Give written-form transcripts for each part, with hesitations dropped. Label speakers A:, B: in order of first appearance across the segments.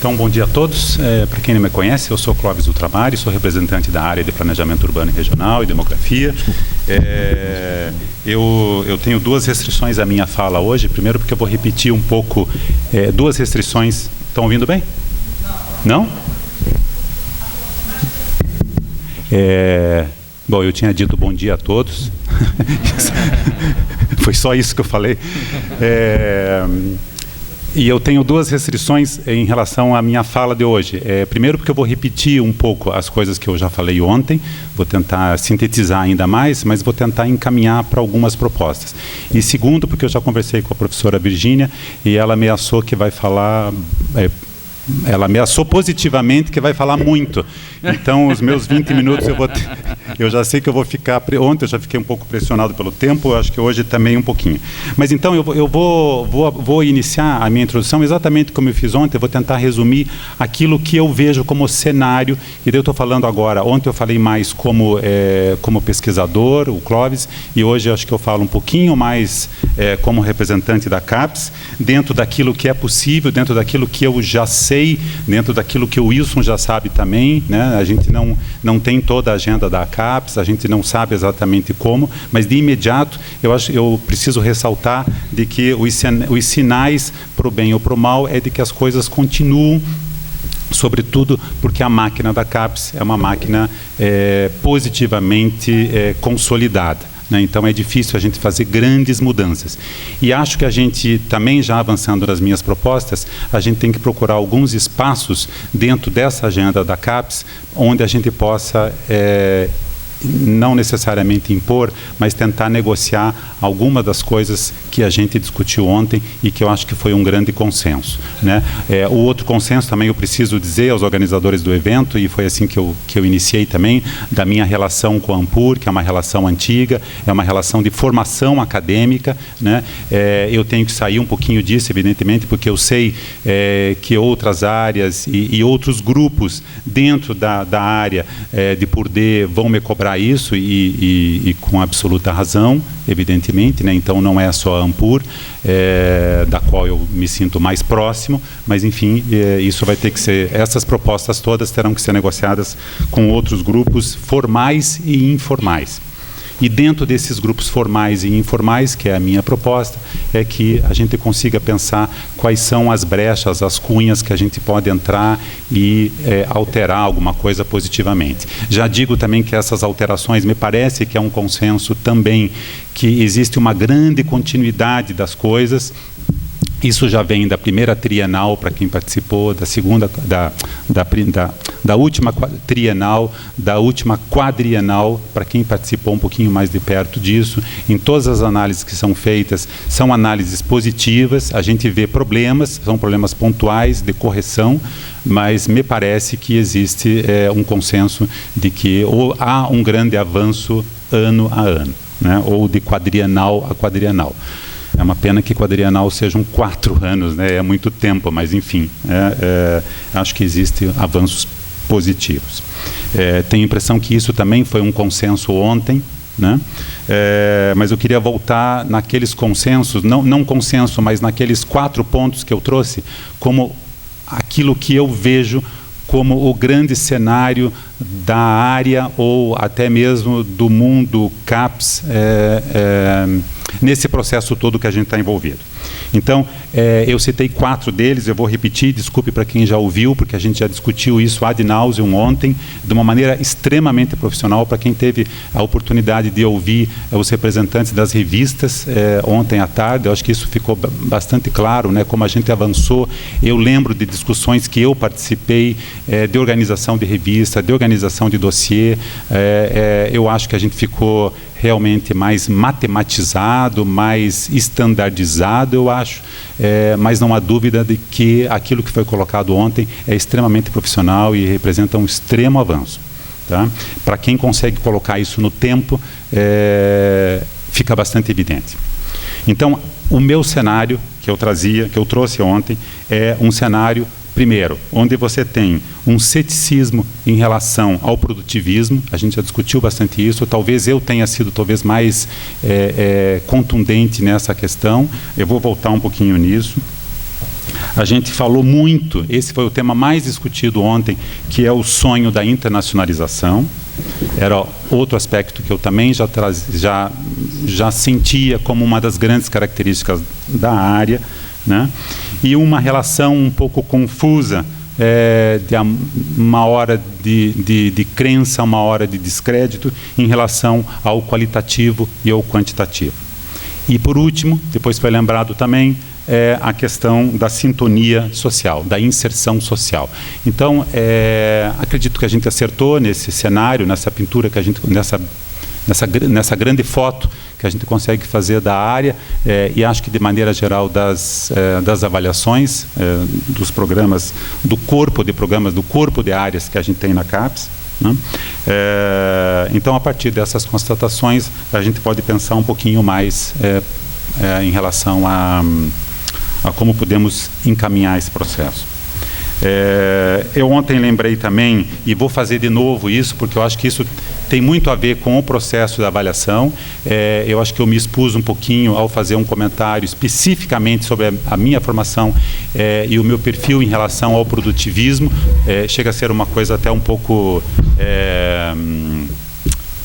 A: Então, bom dia a todos. Para quem não me conhece, eu sou Clóvis Ultramar, sou representante da área de Planejamento Urbano e Regional e Demografia. Eu tenho duas restrições à minha fala hoje. Primeiro, porque eu vou repetir um pouco duas restrições. Estão ouvindo bem? Não? Bom, eu tinha dito bom dia a todos. Foi só isso que eu falei. E eu tenho duas restrições em relação à minha fala de hoje. Primeiro, porque eu vou repetir um pouco as coisas que eu já falei ontem, vou tentar sintetizar ainda mais, mas vou tentar encaminhar para algumas propostas. E segundo, porque eu já conversei com a professora Virgínia e ela ameaçou que vai falar... ela ameaçou positivamente que vai falar muito. Então, os meus 20 minutos eu já sei que eu vou ficar... Ontem eu já fiquei um pouco pressionado pelo tempo, acho que hoje também um pouquinho. Mas então eu vou iniciar a minha introdução exatamente como eu fiz ontem. Eu vou tentar resumir aquilo que eu vejo como cenário. E daí eu estou falando agora. Ontem eu falei mais como pesquisador, o Clóvis, e hoje acho que eu falo um pouquinho mais como representante da CAPES, dentro daquilo que é possível, dentro daquilo que eu já sei, dentro daquilo que o Wilson já sabe também, né? A gente não tem toda a agenda da CAPES, a gente não sabe exatamente como, mas de imediato eu preciso ressaltar de que os sinais para o bem ou para o mal é de que as coisas continuam, sobretudo porque a máquina da CAPES é uma máquina positivamente consolidada. Então é difícil a gente fazer grandes mudanças. E acho que a gente, também já avançando nas minhas propostas, a gente tem que procurar alguns espaços dentro dessa agenda da CAPES, onde a gente possa, não necessariamente impor, mas tentar negociar alguma das coisas que a gente discutiu ontem e que eu acho que foi um grande consenso, né? O outro consenso também eu preciso dizer aos organizadores do evento, e foi assim que eu iniciei também, da minha relação com a Ampur, que é uma relação antiga, é uma relação de formação acadêmica, né? Eu tenho que sair um pouquinho disso, evidentemente, porque eu sei que outras áreas e outros grupos dentro da área de Purdue vão me cobrar isso e com absoluta razão, evidentemente, né? Então não é só a Ampur, da qual eu me sinto mais próximo, mas enfim, isso vai ter que ser, essas propostas todas terão que ser negociadas com outros grupos formais e informais. E dentro desses grupos formais e informais, que é a minha proposta, é que a gente consiga pensar quais são as brechas, as cunhas que a gente pode entrar e alterar alguma coisa positivamente. Já digo também que essas alterações, me parece que é um consenso também, que existe uma grande continuidade das coisas. Isso já vem da primeira trienal, para quem participou, da segunda, da última trienal, da última quadrienal, para quem participou um pouquinho mais de perto disso. Em todas as análises que são feitas, são análises positivas, a gente vê problemas, são problemas pontuais de correção, mas me parece que existe um consenso de que ou há um grande avanço ano a ano, né? Ou de quadrienal a quadrienal. É uma pena que quadrienal sejam 4 anos, né? É muito tempo, mas enfim, acho que existem avanços positivos. Tenho a impressão que isso também foi um consenso ontem, né? Mas eu queria voltar naqueles consensos, não consenso, mas naqueles 4 pontos que eu trouxe, como aquilo que eu vejo como o grande cenário da área ou até mesmo do mundo CAPES nesse processo todo que a gente está envolvido. Então, eu citei 4 deles, eu vou repetir, desculpe para quem já ouviu, porque a gente já discutiu isso ad nauseam ontem, de uma maneira extremamente profissional, para quem teve a oportunidade de ouvir os representantes das revistas ontem à tarde, eu acho que isso ficou bastante claro, né, como a gente avançou. Eu lembro de discussões que eu participei, de organização de revista, de organização de dossiê, eu acho que a gente ficou realmente mais matematizado, mais estandardizado, eu acho, mas não há dúvida de que aquilo que foi colocado ontem é extremamente profissional e representa um extremo avanço. Tá? Para quem consegue colocar isso no tempo, fica bastante evidente. Então, o meu cenário que eu trouxe ontem, é um cenário, primeiro, onde você tem um ceticismo em relação ao produtivismo. A gente já discutiu bastante isso, talvez eu tenha sido mais contundente nessa questão, eu vou voltar um pouquinho nisso. A gente falou muito, esse foi o tema mais discutido ontem, que é o sonho da internacionalização. Era outro aspecto que eu também já sentia como uma das grandes características da área, né? E uma relação um pouco confusa, de uma hora de crença, uma hora de descrédito em relação ao qualitativo e ao quantitativo. E por último, depois foi lembrado também, a questão da sintonia social, da inserção social. Então, acredito que a gente acertou nesse cenário, nessa pintura que a gente, nessa grande foto que a gente consegue fazer da área, e acho que de maneira geral das avaliações dos programas, do corpo de programas, do corpo de áreas que a gente tem na CAPES, né? Então, a partir dessas constatações, a gente pode pensar um pouquinho mais em relação a como podemos encaminhar esse processo. Eu ontem lembrei também, e vou fazer de novo isso, porque eu acho que isso tem muito a ver com o processo da avaliação. Eu acho que eu me expus um pouquinho ao fazer um comentário especificamente sobre a minha formação e o meu perfil em relação ao produtivismo. Chega a ser uma coisa até um pouco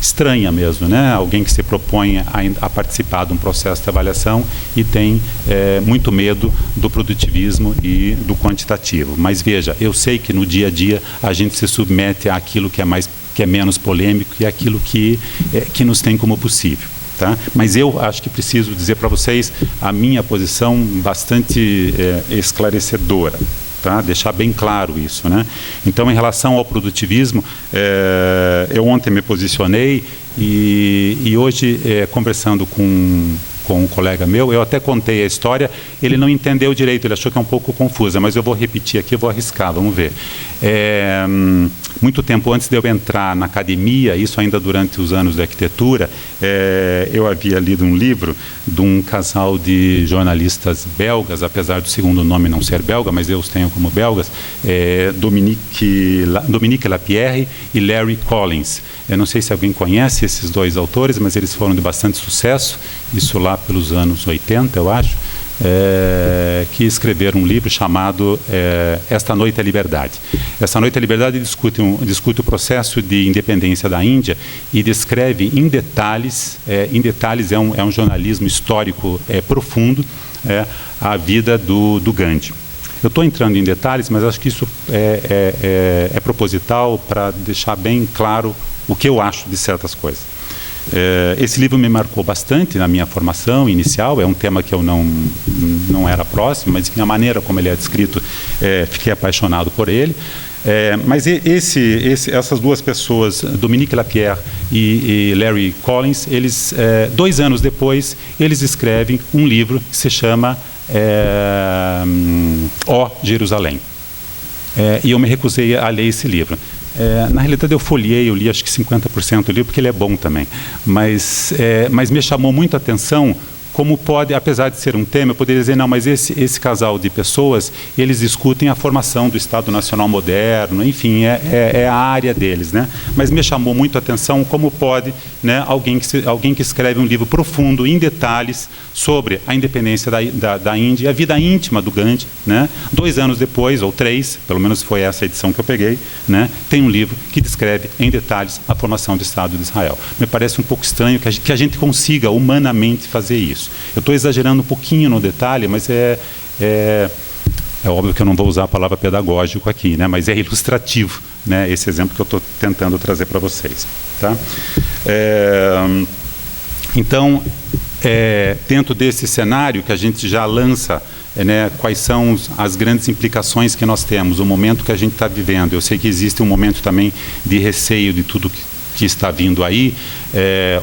A: estranha mesmo, né? Alguém que se propõe a participar de um processo de avaliação e tem muito medo do produtivismo e do quantitativo. Mas veja, eu sei que no dia a dia a gente se submete àquilo que é menos polêmico e àquilo que nos tem como possível. Tá? Mas eu acho que preciso dizer para vocês a minha posição bastante esclarecedora. Tá? Deixar bem claro isso, né? Então, em relação ao produtivismo, eu ontem me posicionei e hoje, conversando com um colega meu, eu até contei a história, ele não entendeu direito, ele achou que é um pouco confusa, mas eu vou repetir aqui, eu vou arriscar, vamos ver. Muito tempo antes de eu entrar na academia, isso ainda durante os anos de arquitetura, eu havia lido um livro de um casal de jornalistas belgas, apesar do segundo nome não ser belga, mas eu os tenho como belgas, Dominique Lapierre e Larry Collins. Eu não sei se alguém conhece esses dois autores, mas eles foram de bastante sucesso, isso lá pelos anos 80, eu acho, que escreveram um livro chamado Esta Noite é Liberdade. Esta Noite é Liberdade discute o processo de independência da Índia e descreve em detalhes é um jornalismo histórico profundo, a vida do Gandhi. Eu estou entrando em detalhes, mas acho que isso é proposital para deixar bem claro o que eu acho de certas coisas. Esse livro me marcou bastante na minha formação inicial, é um tema que eu não era próximo, mas enfim, a maneira como ele é descrito, fiquei apaixonado por ele. Mas essas duas pessoas, Dominique Lapierre e Larry Collins, eles, 2 anos depois, eles escrevem um livro que se chama Ó Jerusalém. E eu me recusei a ler esse livro. Na realidade eu folhei, eu li acho que 50% do livro, porque ele é bom também, mas me chamou muito a atenção como pode, apesar de ser um tema, eu poderia dizer, não, mas esse casal de pessoas, eles discutem a formação do Estado Nacional moderno, enfim, é a área deles, né? Mas me chamou muito a atenção como pode, né, alguém que escreve um livro profundo, em detalhes, sobre a independência da Índia e a vida íntima do Gandhi, né? 2 anos depois, ou 3, pelo menos foi essa edição que eu peguei, né, tem um livro que descreve em detalhes a formação do Estado de Israel. Me parece um pouco estranho que a gente consiga humanamente fazer isso. Eu estou exagerando um pouquinho no detalhe, mas é óbvio que eu não vou usar a palavra pedagógico aqui, né? Mas é ilustrativo, né? Esse exemplo que eu estou tentando trazer para vocês. Tá? Então, dentro desse cenário que a gente já lança, né, quais são as grandes implicações que nós temos, o momento que a gente está vivendo. Eu sei que existe um momento também de receio de tudo que está vindo aí,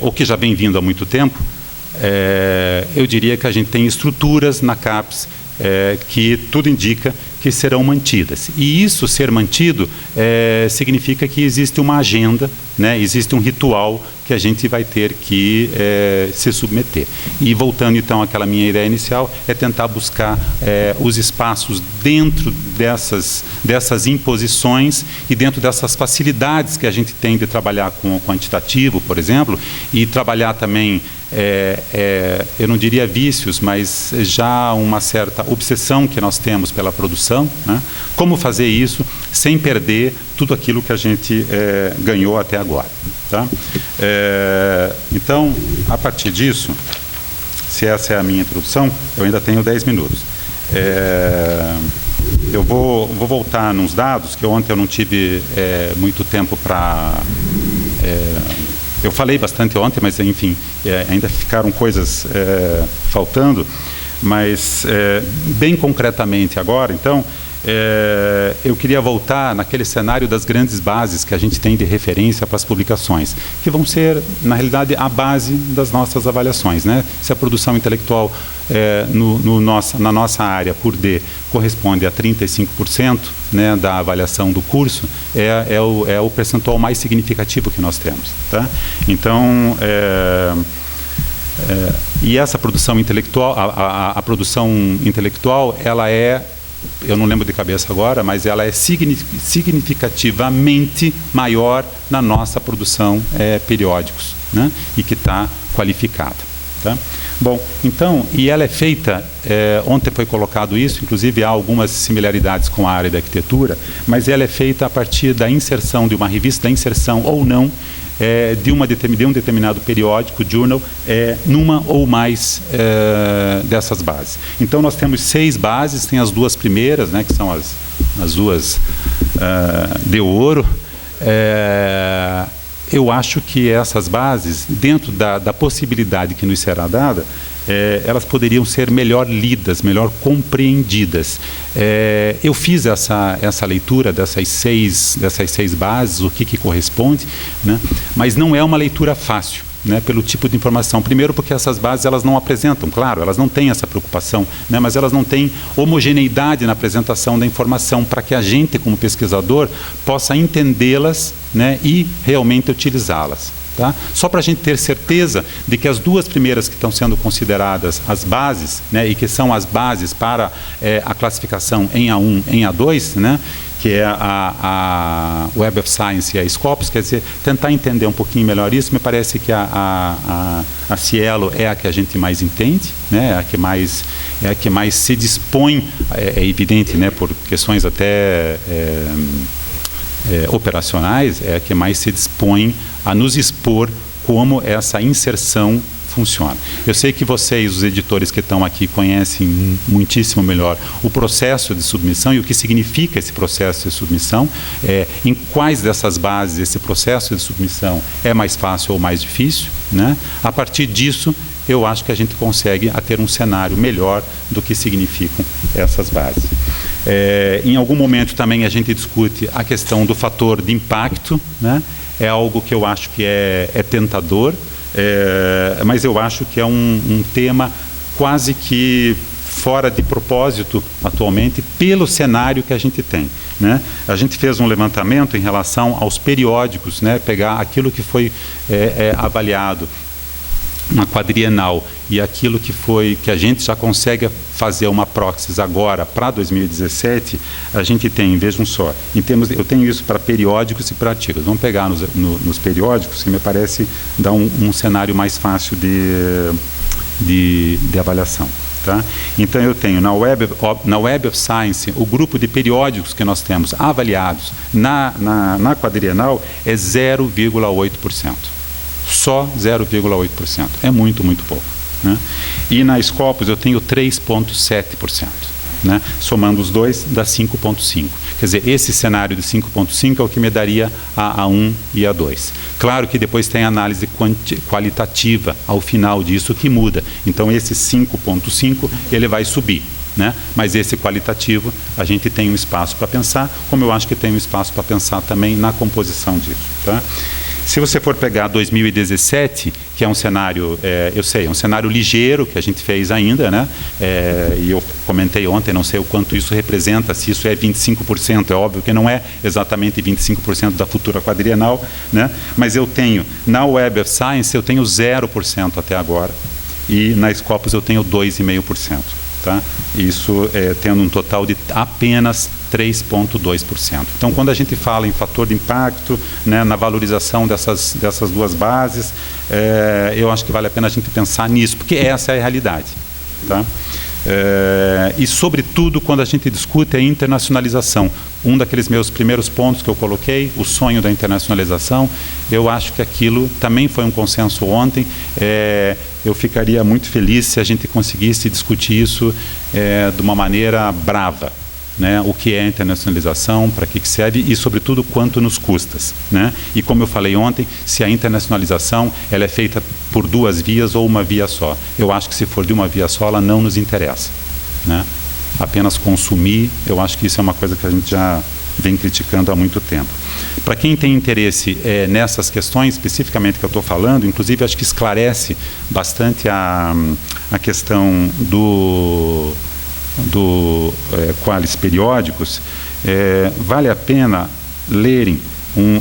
A: ou que já vem vindo há muito tempo. Eu diria que a gente tem estruturas na CAPES que tudo indica que serão mantidas. E isso ser mantido significa que existe uma agenda, né, existe um ritual que a gente vai ter que se submeter. E voltando então àquela minha ideia inicial, é tentar buscar os espaços dentro dessas imposições e dentro dessas facilidades que a gente tem de trabalhar com o quantitativo, por exemplo, e trabalhar também eu não diria vícios, mas já uma certa obsessão que nós temos pela produção, né? Como fazer isso sem perder tudo aquilo que a gente ganhou até agora, tá? Então, a partir disso, se essa é a minha introdução, eu ainda tenho 10 minutos. Eu vou voltar nos dados, que ontem eu não tive muito tempo para... eu falei bastante ontem, mas, enfim, ainda ficaram coisas faltando. Mas, bem concretamente agora, então, eu queria voltar naquele cenário das grandes bases que a gente tem de referência para as publicações, que vão ser, na realidade, a base das nossas avaliações, né? Se a produção intelectual na nossa área, por D, corresponde a 35%, né, da avaliação do curso, é o percentual mais significativo que nós temos, tá? Então, e essa produção intelectual, a produção intelectual, ela eu não lembro de cabeça agora, mas ela é significativamente maior na nossa produção periódicos, né? E que está qualificada, tá? Bom, então, e ela é feita, ontem foi colocado isso, inclusive há algumas similaridades com a área da arquitetura, mas ela é feita a partir da inserção de uma revista, da inserção ou não, de um determinado periódico, journal, numa ou mais dessas bases. Então, nós temos 6 bases, tem as 2 primeiras, né, que são as 2 de ouro. Eu acho que essas bases, dentro da possibilidade que nos será dada, elas poderiam ser melhor lidas, melhor compreendidas. Eu fiz essa leitura dessas seis bases, o que corresponde, né? Mas não é uma leitura fácil, né, pelo tipo de informação. Primeiro porque essas bases elas não apresentam, claro, elas não têm essa preocupação, né, mas elas não têm homogeneidade na apresentação da informação para que a gente, como pesquisador, possa entendê-las, né, e realmente utilizá-las. Tá? Só para a gente ter certeza de que as 2 primeiras que estão sendo consideradas as bases, né, e que são as bases para a classificação em A1, em A2, né, que é a Web of Science e a Scopus, quer dizer, tentar entender um pouquinho melhor isso. Me parece que a Cielo é a que a gente mais entende, né, é a que mais se dispõe, é evidente, né, por questões até operacionais, é a que mais se dispõe a nos expor como essa inserção funciona. Eu sei que vocês, os editores que estão aqui, conhecem muitíssimo melhor o processo de submissão e o que significa esse processo de submissão, em quais dessas bases esse processo de submissão é mais fácil ou mais difícil, né? A partir disso, eu acho que a gente consegue ter um cenário melhor do que significam essas bases. Em algum momento também a gente discute a questão do fator de impacto, né? É algo que eu acho que é tentador, mas eu acho que é um tema quase que fora de propósito atualmente pelo cenário que a gente tem, né? A gente fez um levantamento em relação aos periódicos, né? Pegar aquilo que foi avaliado na quadrienal e aquilo que a gente já consegue fazer uma próxis agora para 2017, a gente tem, vejam só, eu tenho isso para periódicos e para artigos. Vamos pegar nos periódicos, que me parece dar um cenário mais fácil de avaliação. Tá? Então, eu tenho na Web of Science, o grupo de periódicos que nós temos avaliados na quadrienal é 0,8%. Só 0,8%. É muito, muito pouco, né? E na Scopus eu tenho 3,7%. Né? Somando os dois, dá 5,5%. Quer dizer, esse cenário de 5,5% é o que me daria a A1 e a A2. Claro que depois tem análise qualitativa ao final disso que muda. Então, esse 5,5% ele vai subir, né? Mas esse qualitativo, a gente tem um espaço para pensar, como eu acho que tem um espaço para pensar também na composição disso. Tá? Se você for pegar 2017, que é um cenário, eu sei, é um cenário ligeiro que a gente fez ainda, né? E eu comentei ontem, não sei o quanto isso representa, se isso é 25%, é óbvio que não é exatamente 25% da futura quadrienal, né? Mas eu tenho, na Web of Science, eu tenho 0% até agora, e na Scopus eu tenho 2,5%. Tá? Isso tendo um total de apenas 3,2%. Então, quando a gente fala em fator de impacto, né, na valorização dessas duas bases, eu acho que vale a pena a gente pensar nisso, porque essa é a realidade. Tá? E, sobretudo, quando a gente discute a internacionalização, um daqueles meus primeiros pontos que eu coloquei, o sonho da internacionalização, eu acho que aquilo também foi um consenso ontem. Eu ficaria muito feliz se a gente conseguisse discutir isso de uma maneira brava. Né, o que é a internacionalização, para que serve e, sobretudo, quanto nos custa. Né? E, como eu falei ontem, se a internacionalização ela é feita por duas vias ou uma via só. Eu acho que, se for de uma via só, ela não nos interessa. Né? Apenas consumir, eu acho que isso é uma coisa que a gente já vem criticando há muito tempo. Para quem tem interesse nessas questões, especificamente que eu estou falando, inclusive acho que esclarece bastante a questão do qualis periódicos, vale a pena lerem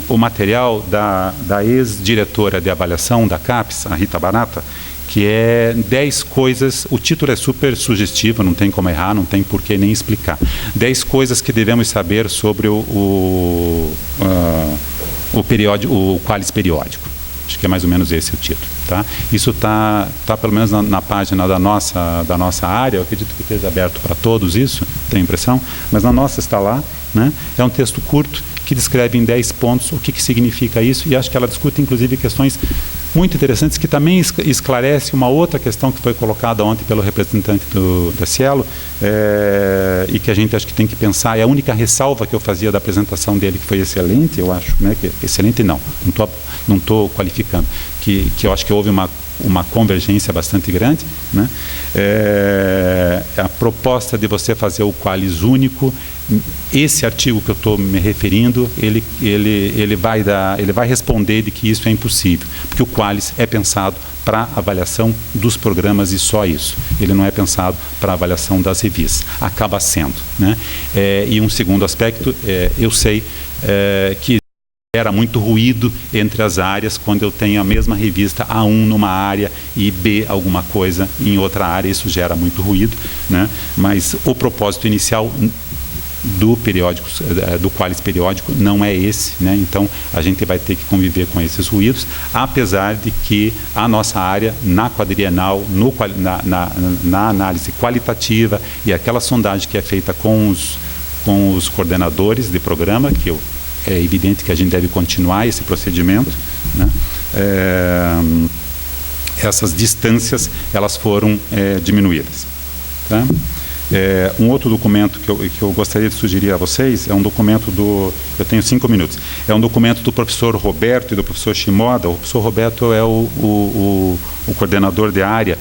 A: o material da ex-diretora de avaliação da CAPES, a Rita Barata, que é 10 coisas, o título é super sugestivo, não tem como errar, não tem por que nem explicar. 10 coisas que devemos saber sobre o qualis periódico. Acho que é mais ou menos esse o título. Tá? Isso está pelo menos na página da nossa área, eu acredito que esteja aberto para todos isso, tenho a impressão, mas na nossa está lá. Né? É um texto curto que descreve em 10 pontos o que significa isso, e acho que ela discute inclusive questões muito interessantes que também esclarece uma outra questão que foi colocada ontem pelo representante da Cielo, e que a gente acho que tem que pensar. É a única ressalva que eu fazia da apresentação dele, que foi excelente, eu acho, né, que excelente não estou qualificando, que eu acho que houve uma convergência bastante grande, né? A proposta de você fazer o qualis único, esse artigo que eu estou me referindo, ele vai responder de que isso é impossível, porque o qualis é pensado para avaliação dos programas e só isso. Ele não é pensado para avaliação das revistas. Acaba sendo. Né? E um segundo aspecto, eu sei que gera muito ruído entre as áreas quando eu tenho a mesma revista A1 numa área e B alguma coisa em outra área, isso gera muito ruído, né? Mas o propósito inicial do periódico, do qualis periódico, não é esse, né? Então a gente vai ter que conviver com esses ruídos, apesar de que a nossa área na quadrienal, na análise qualitativa e aquela sondagem que é feita com os coordenadores de programa, que é evidente que a gente deve continuar esse procedimento, né? Essas distâncias elas foram diminuídas. Tá? Um outro documento que eu gostaria de sugerir a vocês é um documento eu tenho 5 minutos, é um documento do professor Roberto e do professor Shimoda. O professor Roberto é o coordenador de área,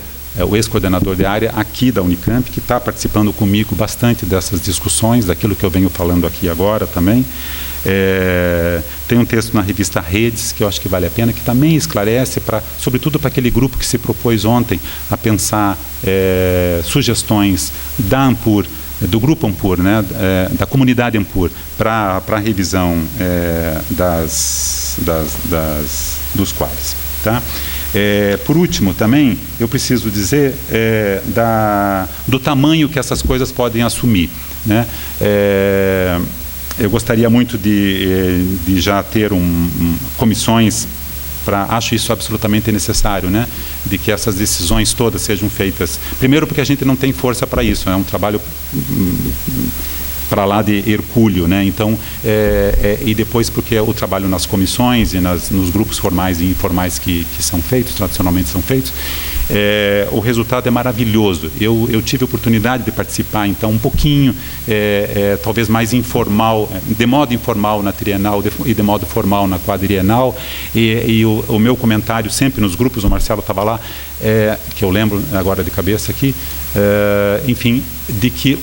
A: o ex-coordenador de área aqui da Unicamp, que está participando comigo bastante dessas discussões, daquilo que eu venho falando aqui agora também. Tem um texto na revista Redes, que eu acho que vale a pena, que também esclarece, sobretudo para aquele grupo que se propôs ontem a pensar sugestões da Ampur, do grupo Ampur, né, da comunidade Ampur, para a revisão dos qualis. Tá? Por último, também, eu preciso dizer do tamanho que essas coisas podem assumir. Né? Eu gostaria muito de já ter comissões acho isso absolutamente necessário, né? De que essas decisões todas sejam feitas. Primeiro porque a gente não tem força para isso, é um trabalho para lá de hercúleo, né? Então, e depois porque o trabalho nas comissões e nos grupos formais e informais que são feitos, tradicionalmente são feitos, o resultado é maravilhoso. Eu tive a oportunidade de participar, então, um pouquinho, talvez mais informal, de modo informal na trienal e de modo formal na quadrienal, e o meu comentário sempre nos grupos, o Marcelo estava lá, que eu lembro agora de cabeça aqui, enfim, de que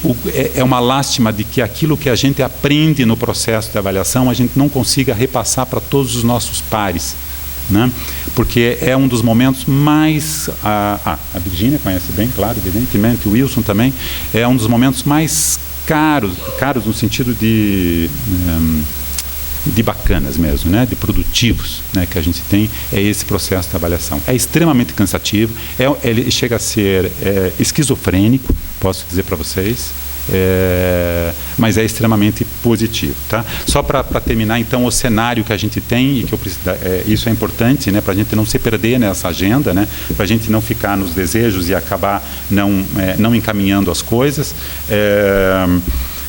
A: é uma lástima de que aquilo que a gente aprende no processo de avaliação a gente não consiga repassar para todos os nossos pares, né? Porque é um dos momentos mais... A Virgínia conhece bem, claro, evidentemente, o Wilson também, é um dos momentos mais caros no sentido de bacanas mesmo, né? De produtivos, né? Que a gente tem, é esse processo de avaliação. É extremamente cansativo, ele chega a ser esquizofrênico, posso dizer para vocês, mas é extremamente positivo, tá? Só para terminar, então, o cenário que a gente tem, e que isso é importante, né, para a gente não se perder nessa agenda, né, para a gente não ficar nos desejos e acabar não encaminhando as coisas.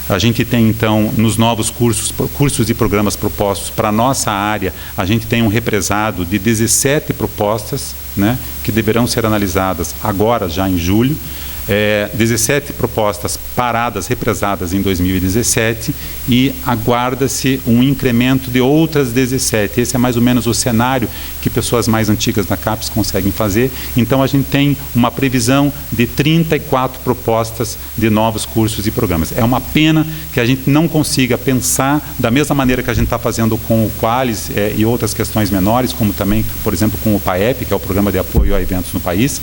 A: A gente tem, então, nos novos cursos e programas propostos para a nossa área, a gente tem um represado de 17 propostas, né, que deverão ser analisadas agora, já em julho. 17 propostas paradas, represadas em 2017, e aguarda-se um incremento de outras 17. Esse é mais ou menos o cenário que pessoas mais antigas da CAPES conseguem fazer. Então, a gente tem uma previsão de 34 propostas de novos cursos e programas. É uma pena que a gente não consiga pensar da mesma maneira que a gente está fazendo com o Qualis e outras questões menores, como também, por exemplo, com o PAEP, que é o Programa de Apoio a Eventos no País,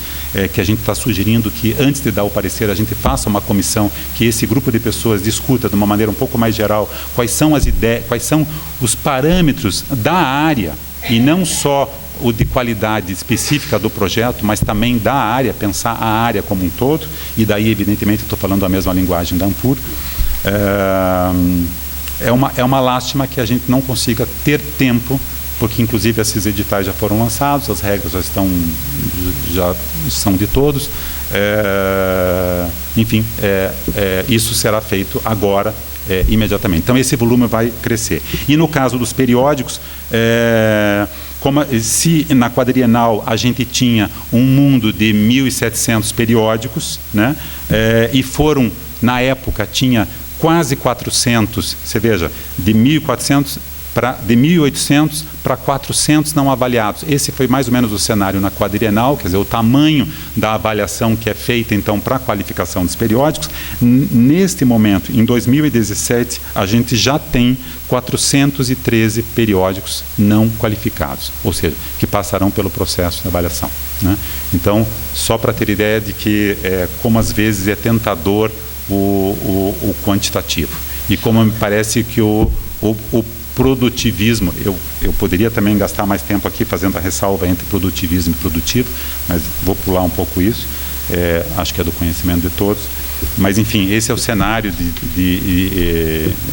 A: que a gente está sugerindo que, antes de dar o parecer, a gente faça uma comissão, que esse grupo de pessoas discuta de uma maneira um pouco mais geral quais são as ideias, quais são os parâmetros da área, e não só o de qualidade específica do projeto, mas também da área, pensar a área como um todo, e daí, evidentemente, estou falando a mesma linguagem da Ampur. É uma lástima que a gente não consiga ter tempo, porque, inclusive, esses editais já foram lançados, as regras já são de todos. Enfim, isso será feito agora, imediatamente. Então, esse volume vai crescer. E, no caso dos periódicos, se na quadrienal a gente tinha um mundo de 1.700 periódicos, né, e foram, na época, tinha quase 400, você veja, de 1.400 de 1.800 para 400 não avaliados. Esse foi mais ou menos o cenário na quadrienal, quer dizer, o tamanho da avaliação que é feita, então, para a qualificação dos periódicos. Neste momento, em 2017, a gente já tem 413 periódicos não qualificados, ou seja, que passarão pelo processo de avaliação, né? Então, só para ter ideia de que, como às vezes é tentador o quantitativo, e como me parece que o produtivismo, eu poderia também gastar mais tempo aqui fazendo a ressalva entre produtivismo e produtivo, mas vou pular um pouco isso, acho que é do conhecimento de todos. Mas, enfim, esse é o cenário,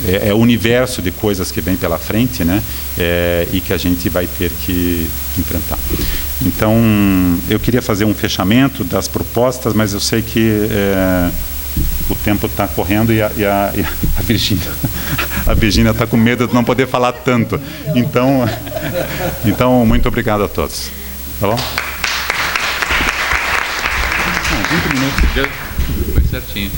A: é o universo de coisas que vem pela frente, né, e que a gente vai ter que enfrentar. Então, eu queria fazer um fechamento das propostas, mas eu sei que o tempo está correndo e a Virgínia está com medo de não poder falar tanto. Então, muito obrigado a todos. Tá bom?
B: 20 minutos, foi certinho.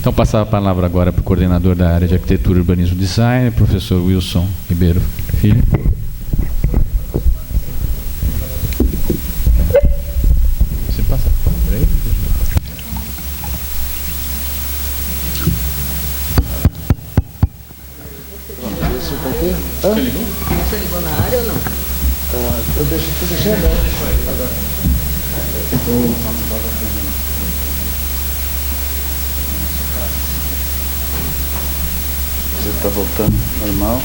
B: Então, passar a palavra agora para o coordenador da área de Arquitetura, Urbanismo e Design, professor Wilson Ribeiro Filho. Você passa por aí?
C: Você ligou na área ou não? Eu deixei aberto. Você está voltando normal.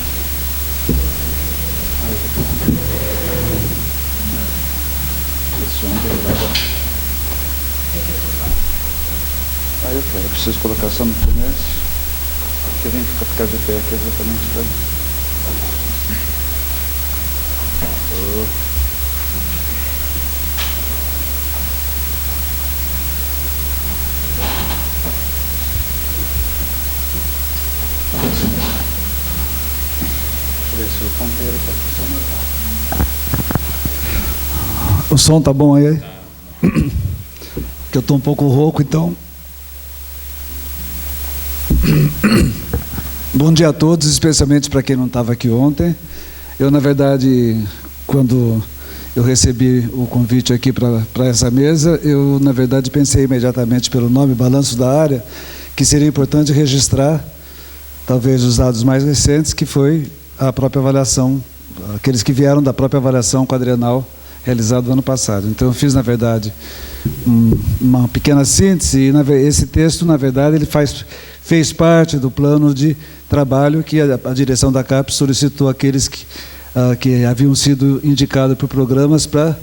C: Eu preciso colocar só no começo. Porque eu vim ficar de pé aqui exatamente para... Deixa eu ver se o ponteiro está funcionando. O som tá bom aí? Que eu estou um pouco rouco, então... Bom dia a todos, especialmente para quem não estava aqui ontem. Eu, na verdade, quando eu recebi o convite aqui para essa mesa, eu, na verdade, pensei imediatamente pelo nome, Balanço da Área, que seria importante registrar, talvez, os dados mais recentes, que foi a própria avaliação, aqueles que vieram da própria avaliação quadrienal realizada no ano passado. Então, eu fiz, na verdade, uma pequena síntese, e esse texto, na verdade, ele fez parte do plano de trabalho que a direção da CAPES solicitou àqueles que haviam sido indicados por programas para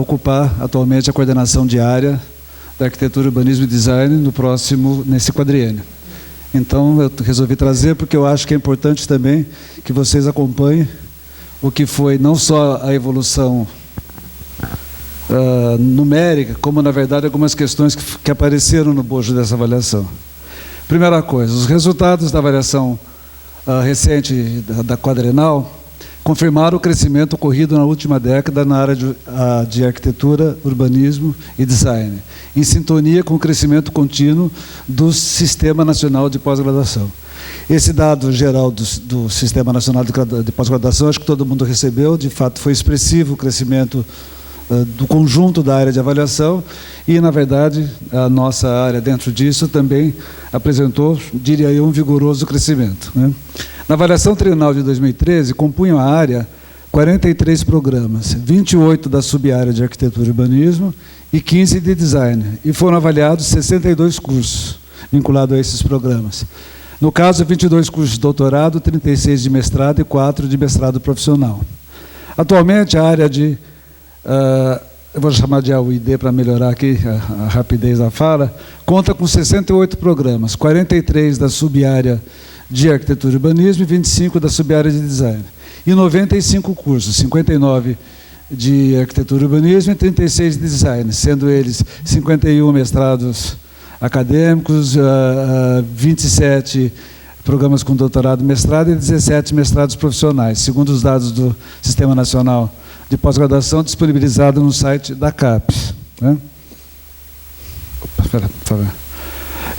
C: ocupar atualmente a coordenação diária da Arquitetura, Urbanismo e Design nesse quadriênio. Então, eu resolvi trazer porque eu acho que é importante também que vocês acompanhem o que foi não só a evolução numérica, como, na verdade, algumas questões que apareceram no bojo dessa avaliação. Primeira coisa, os resultados da avaliação recente da quadrenal confirmaram o crescimento ocorrido na última década na área de arquitetura, urbanismo e design, em sintonia com o crescimento contínuo do Sistema Nacional de Pós-Graduação. Esse dado geral do Sistema Nacional de Pós-Graduação, acho que todo mundo recebeu, de fato foi expressivo o crescimento do conjunto da área de avaliação e, na verdade, a nossa área dentro disso também apresentou, diria eu, um vigoroso crescimento, né? Na avaliação trienal de 2013, compunham a área 43 programas, 28 da sub-área de arquitetura e urbanismo e 15 de design, e foram avaliados 62 cursos vinculados a esses programas. No caso, 22 cursos de doutorado, 36 de mestrado e 4 de mestrado profissional. Atualmente, a área de eu vou chamar de AUID para melhorar aqui a rapidez da fala, conta com 68 programas, 43 da sub-área de arquitetura e urbanismo e 25 da sub-área de design. E 95 cursos, 59 de arquitetura e urbanismo e 36 de design, sendo eles 51 mestrados acadêmicos, 27 programas com doutorado e mestrado e 17 mestrados profissionais, segundo os dados do Sistema Nacional de Pós-Graduação disponibilizado no site da CAPES, né? Opa, espera, por favor.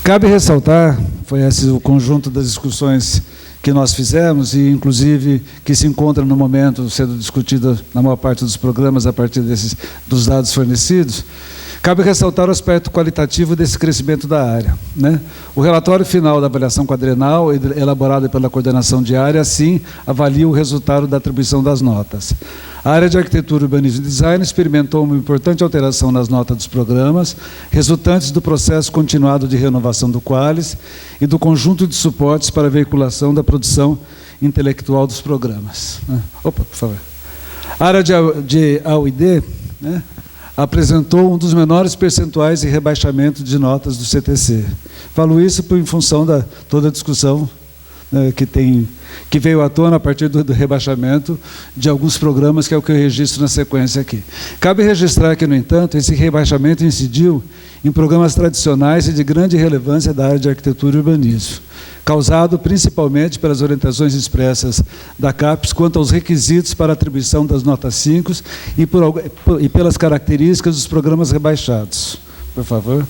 C: Cabe ressaltar, foi esse o conjunto das discussões que nós fizemos e, inclusive, que se encontra no momento sendo discutida na maior parte dos programas a partir dos dados fornecidos, cabe ressaltar o aspecto qualitativo desse crescimento da área, né? O relatório final da avaliação quadrenal, elaborado pela coordenação de área, assim, avalia o resultado da atribuição das notas. A área de arquitetura, urbanismo e design experimentou uma importante alteração nas notas dos programas, resultantes do processo continuado de renovação do Qualis e do conjunto de suportes para a veiculação da produção intelectual dos programas. Opa, por favor. A área de AUID, né, apresentou um dos menores percentuais de rebaixamento de notas do CTC. Falo isso em função da toda a discussão que veio à tona a partir do rebaixamento de alguns programas, que é o que eu registro na sequência aqui. Cabe registrar que, no entanto, esse rebaixamento incidiu em programas tradicionais e de grande relevância da área de arquitetura e urbanismo, causado principalmente pelas orientações expressas da CAPES quanto aos requisitos para a atribuição das notas 5 e pelas características dos programas rebaixados. Por favor.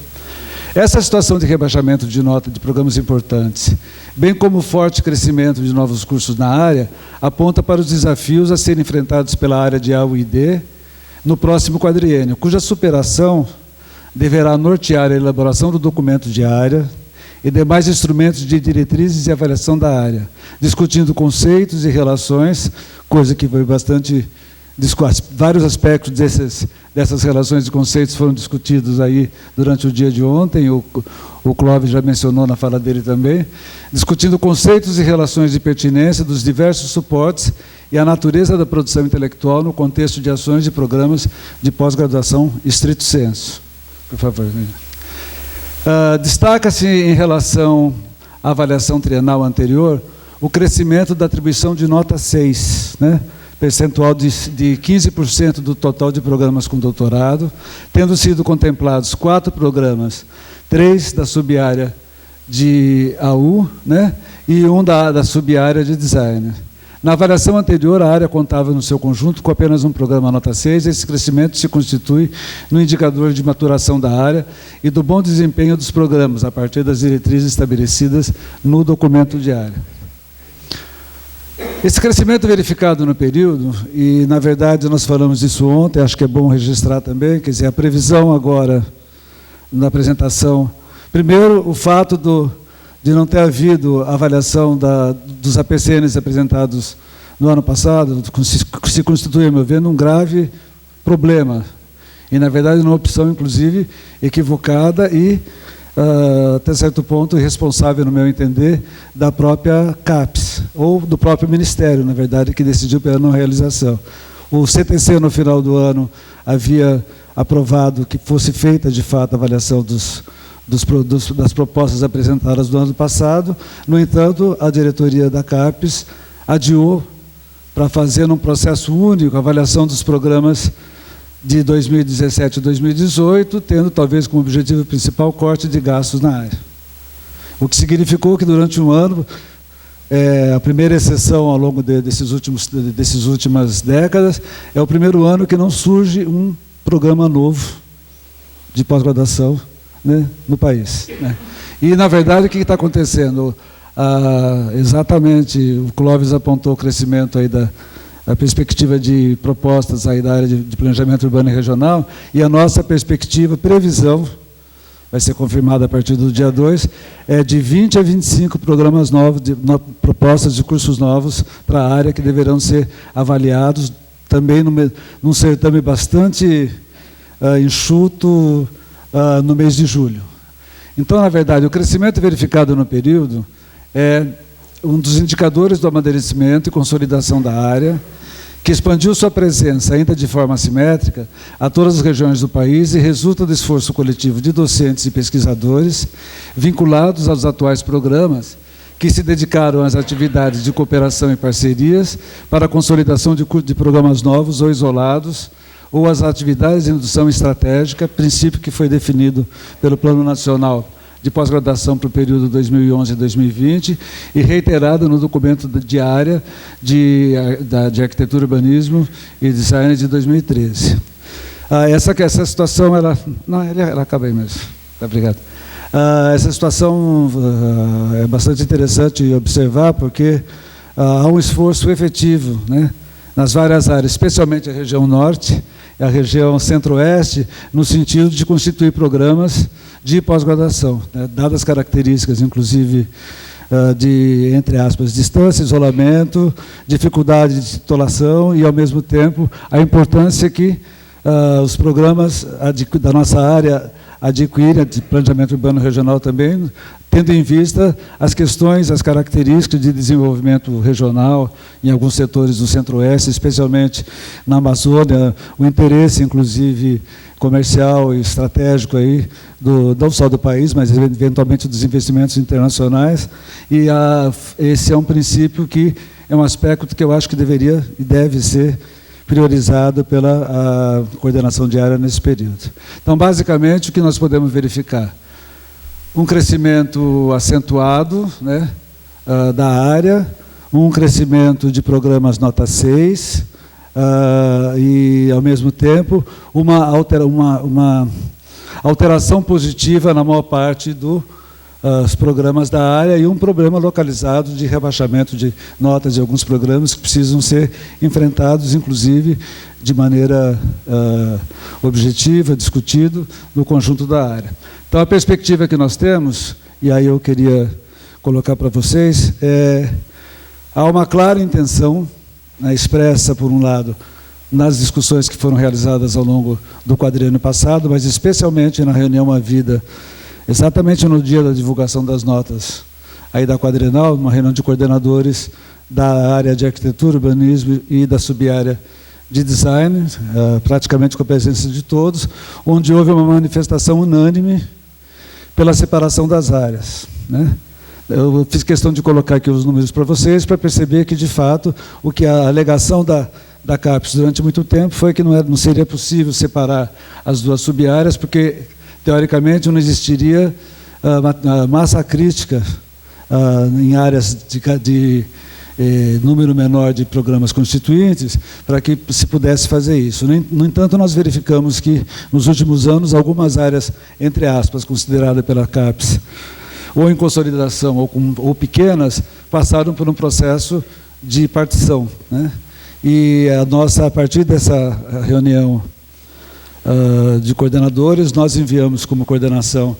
C: Essa situação de rebaixamento de nota de programas importantes, bem como o forte crescimento de novos cursos na área, aponta para os desafios a serem enfrentados pela área de AUID no próximo quadriênio, cuja superação deverá nortear a elaboração do documento de área e demais instrumentos de diretrizes e avaliação da área, discutindo conceitos e relações, coisa que foi bastante... Vários aspectos dessas relações e conceitos foram discutidos aí durante o dia de ontem, o Clóvis já mencionou na fala dele também, discutindo conceitos e relações de pertinência dos diversos suportes e a natureza da produção intelectual no contexto de ações e programas de pós-graduação estrito sensu. Por favor. Destaca-se em relação à avaliação trienal anterior o crescimento da atribuição de nota 6, né? Percentual de 15% do total de programas com doutorado, tendo sido contemplados 4 programas, 3 da sub-área de AU, né, e 1 da sub-área de design. Na avaliação anterior, a área contava no seu conjunto com apenas um programa nota 6, esse crescimento se constitui no indicador de maturação da área e do bom desempenho dos programas, a partir das diretrizes estabelecidas no documento de área. Esse crescimento verificado no período, e na verdade nós falamos disso ontem, acho que é bom registrar também, quer dizer, a previsão agora na apresentação, primeiro o fato de não ter havido avaliação dos APCNs apresentados no ano passado, se constitui, a meu ver, num grave problema, e na verdade numa opção inclusive equivocada e até certo ponto irresponsável, no meu entender, da própria CAPES, ou do próprio Ministério, na verdade, que decidiu pela não realização. O CTC, no final do ano, havia aprovado que fosse feita, de fato, a avaliação das propostas apresentadas do ano passado. No entanto, a diretoria da CAPES adiou para fazer um processo único a avaliação dos programas de 2017 e 2018, tendo talvez como objetivo principal o corte de gastos na área. O que significou que durante um ano, a primeira exceção ao longo dessas últimas décadas, é o primeiro ano que não surge um programa novo de pós-graduação, né, no país, né. E, na verdade, o que está acontecendo? Exatamente, o Clóvis apontou o crescimento aí a perspectiva de propostas aí da área de planejamento urbano e regional, e a nossa perspectiva, previsão, vai ser confirmada a partir do dia 2, é de 20 a 25 programas novos, propostas de cursos novos para a área que deverão ser avaliados, também num certame bastante enxuto no mês de julho. Então, na verdade, o crescimento verificado no período é um dos indicadores do amadurecimento e consolidação da área, que expandiu sua presença, ainda de forma assimétrica, a todas as regiões do país e resulta do esforço coletivo de docentes e pesquisadores vinculados aos atuais programas, que se dedicaram às atividades de cooperação e parcerias para a consolidação de programas novos ou isolados, ou às atividades de indução estratégica, princípio que foi definido pelo Plano Nacional de Pós-Graduação para o período 2011 e 2020 e reiterado no documento de área de Arquitetura, Urbanismo e Design de 2013. Essa situação, ela acaba aí mesmo. Obrigado. Essa situação é bastante interessante observar, porque há um esforço efetivo, né, nas várias áreas, especialmente a região norte e a região centro-oeste, no sentido de constituir programas de pós-graduação, né, dadas as características, inclusive, de, entre aspas, distância, isolamento, dificuldade de titulação e, ao mesmo tempo, a importância que os programas da nossa área adquirem, de planejamento urbano regional também, tendo em vista as questões, as características de desenvolvimento regional em alguns setores do Centro-Oeste, especialmente na Amazônia, o interesse, inclusive, comercial e estratégico aí, não só do país, mas eventualmente dos investimentos internacionais. E esse é um princípio que é um aspecto que eu acho que deveria e deve ser priorizado pela coordenação de área nesse período. Então, basicamente, o que nós podemos verificar? Um crescimento acentuado, né, da área, um crescimento de programas nota 6, e, ao mesmo tempo, uma alteração positiva na maior parte dos programas da área e um problema localizado de rebaixamento de notas de alguns programas que precisam ser enfrentados, inclusive, de maneira objetiva, discutido, no conjunto da área. Então, a perspectiva que nós temos, e aí eu queria colocar para vocês, há uma clara intenção, né, expressa, por um lado, nas discussões que foram realizadas ao longo do quadriênio passado, mas especialmente na reunião havida exatamente no dia da divulgação das notas aí da quadrienal, uma reunião de coordenadores da área de arquitetura, urbanismo e da subárea de design, praticamente com a presença de todos, onde houve uma manifestação unânime pela separação das áreas, né? Eu fiz questão de colocar aqui os números para vocês, para perceber que, de fato, o que a alegação da CAPES durante muito tempo foi que não seria possível separar as duas subáreas, porque, teoricamente, não existiria massa crítica em áreas de número menor de programas constituintes para que se pudesse fazer isso. No entanto, nós verificamos que, nos últimos anos, algumas áreas, entre aspas, consideradas pela CAPES, ou em consolidação ou pequenas, passaram por um processo de partição, né? E a partir dessa reunião de coordenadores, nós enviamos como coordenação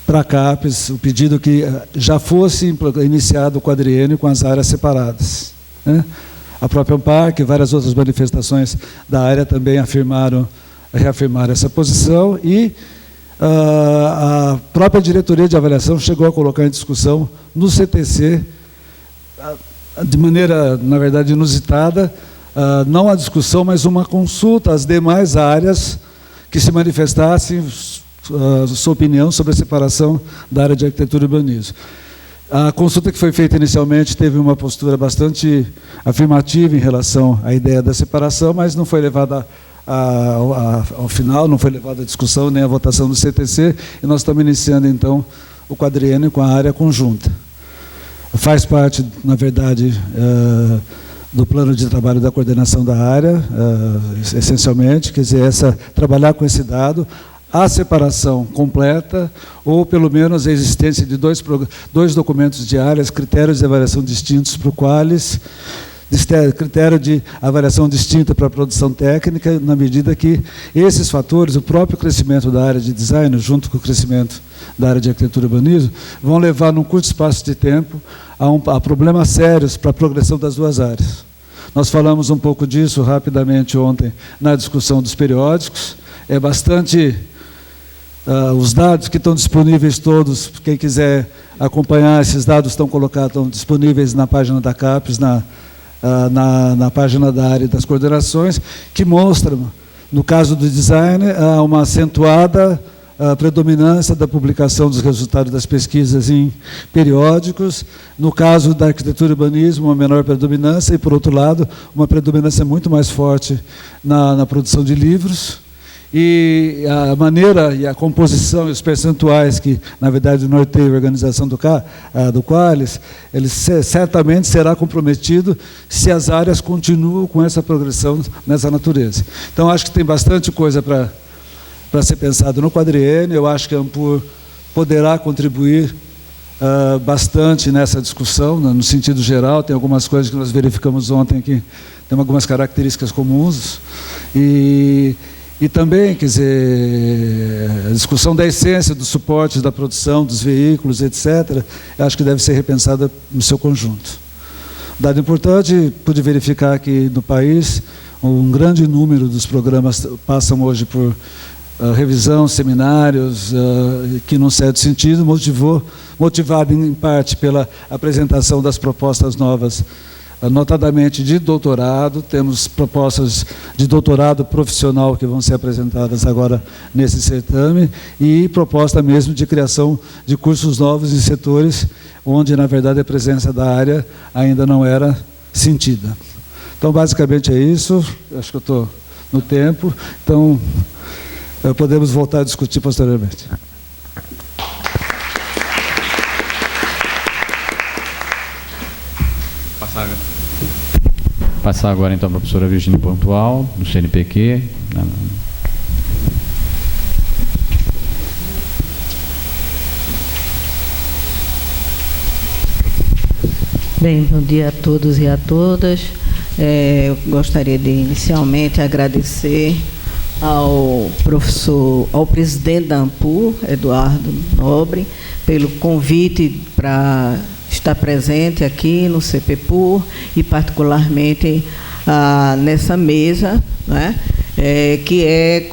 C: para a CAPES o pedido que já fosse iniciado o quadriênio com as áreas separadas, né? A própria ANPARC e várias outras manifestações da área também reafirmaram essa posição, e a própria diretoria de avaliação chegou a colocar em discussão no CTC, de maneira, na verdade, inusitada, não a discussão, mas uma consulta às demais áreas que se manifestasse sua opinião sobre a separação da área de arquitetura e urbanismo. A consulta que foi feita inicialmente teve uma postura bastante afirmativa em relação à ideia da separação, mas não foi levada ao final, não foi levada à discussão nem à votação do CTC, e nós estamos iniciando, então, o quadriênio com a área conjunta. Faz parte, na verdade, do plano de trabalho da coordenação da área, essencialmente, quer dizer, trabalhar com esse dado, a separação completa, ou pelo menos a existência de dois documentos de áreas, critérios de avaliação distintos para o Qualis, critério de avaliação distinta para a produção técnica, na medida que esses fatores, o próprio crescimento da área de design, junto com o crescimento da área de arquitetura e urbanismo, vão levar, num curto espaço de tempo, a problemas sérios para a progressão das duas áreas. Nós falamos um pouco disso rapidamente ontem na discussão dos periódicos. É bastante... os dados que estão disponíveis todos, quem quiser acompanhar, esses dados estão colocados, estão disponíveis na página da CAPES, na página da área das coordenações, que mostram, no caso do design, uma acentuada predominância da publicação dos resultados das pesquisas em periódicos, no caso da arquitetura e urbanismo, uma menor predominância, e, por outro lado, uma predominância muito mais forte na produção de livros. E a maneira e a composição e os percentuais que, na verdade, norteiam a organização do Qualis, ele certamente será comprometido se as áreas continuam com essa progressão nessa natureza. Então, acho que tem bastante coisa para ser pensado no quadriênio. Eu acho que a Ampur poderá contribuir bastante nessa discussão, no sentido geral. Tem algumas coisas que nós verificamos ontem que tem algumas características comuns. E também, quer dizer, a discussão da essência dos suportes da produção, dos veículos, etc., acho que deve ser repensada no seu conjunto. Dado importante, pude verificar que no país um grande número dos programas passam hoje por revisão, seminários, que, num certo sentido, motivado em parte pela apresentação das propostas novas, notadamente de doutorado. Temos propostas de doutorado profissional que vão ser apresentadas agora nesse certame, e proposta mesmo de criação de cursos novos em setores onde, na verdade, a presença da área ainda não era sentida. Então, basicamente é isso. Acho que eu estou no tempo. Então, podemos voltar a discutir posteriormente.
B: Passar agora, então, para a professora Virginia Pontual, do CNPq.
D: Bem, bom dia a todos e a todas. Eu gostaria de, inicialmente, agradecer ao presidente da Ampur, Eduardo Nobre, pelo convite para estar presente aqui no CPPUR e, particularmente, nessa mesa, né, que é,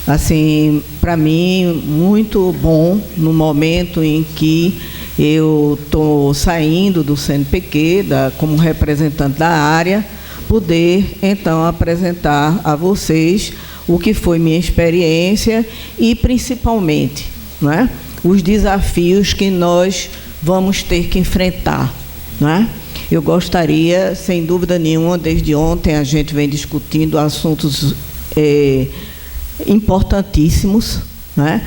D: assim, para mim, muito bom no momento em que eu estou saindo do CNPq, como representante da área, poder, então, apresentar a vocês o que foi minha experiência e, principalmente, né, os desafios que nós vamos ter que enfrentar, né? Eu gostaria, sem dúvida nenhuma, desde ontem a gente vem discutindo assuntos importantíssimos, né?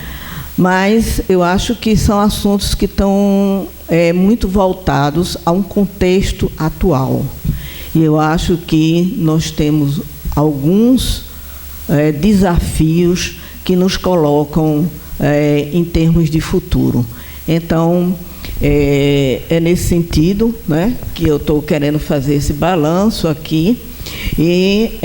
D: Mas eu acho que são assuntos que estão muito voltados a um contexto atual. E eu acho que nós temos alguns desafios que nos colocam em termos de futuro. Então, é nesse sentido, né, que eu estou querendo fazer esse balanço aqui. E,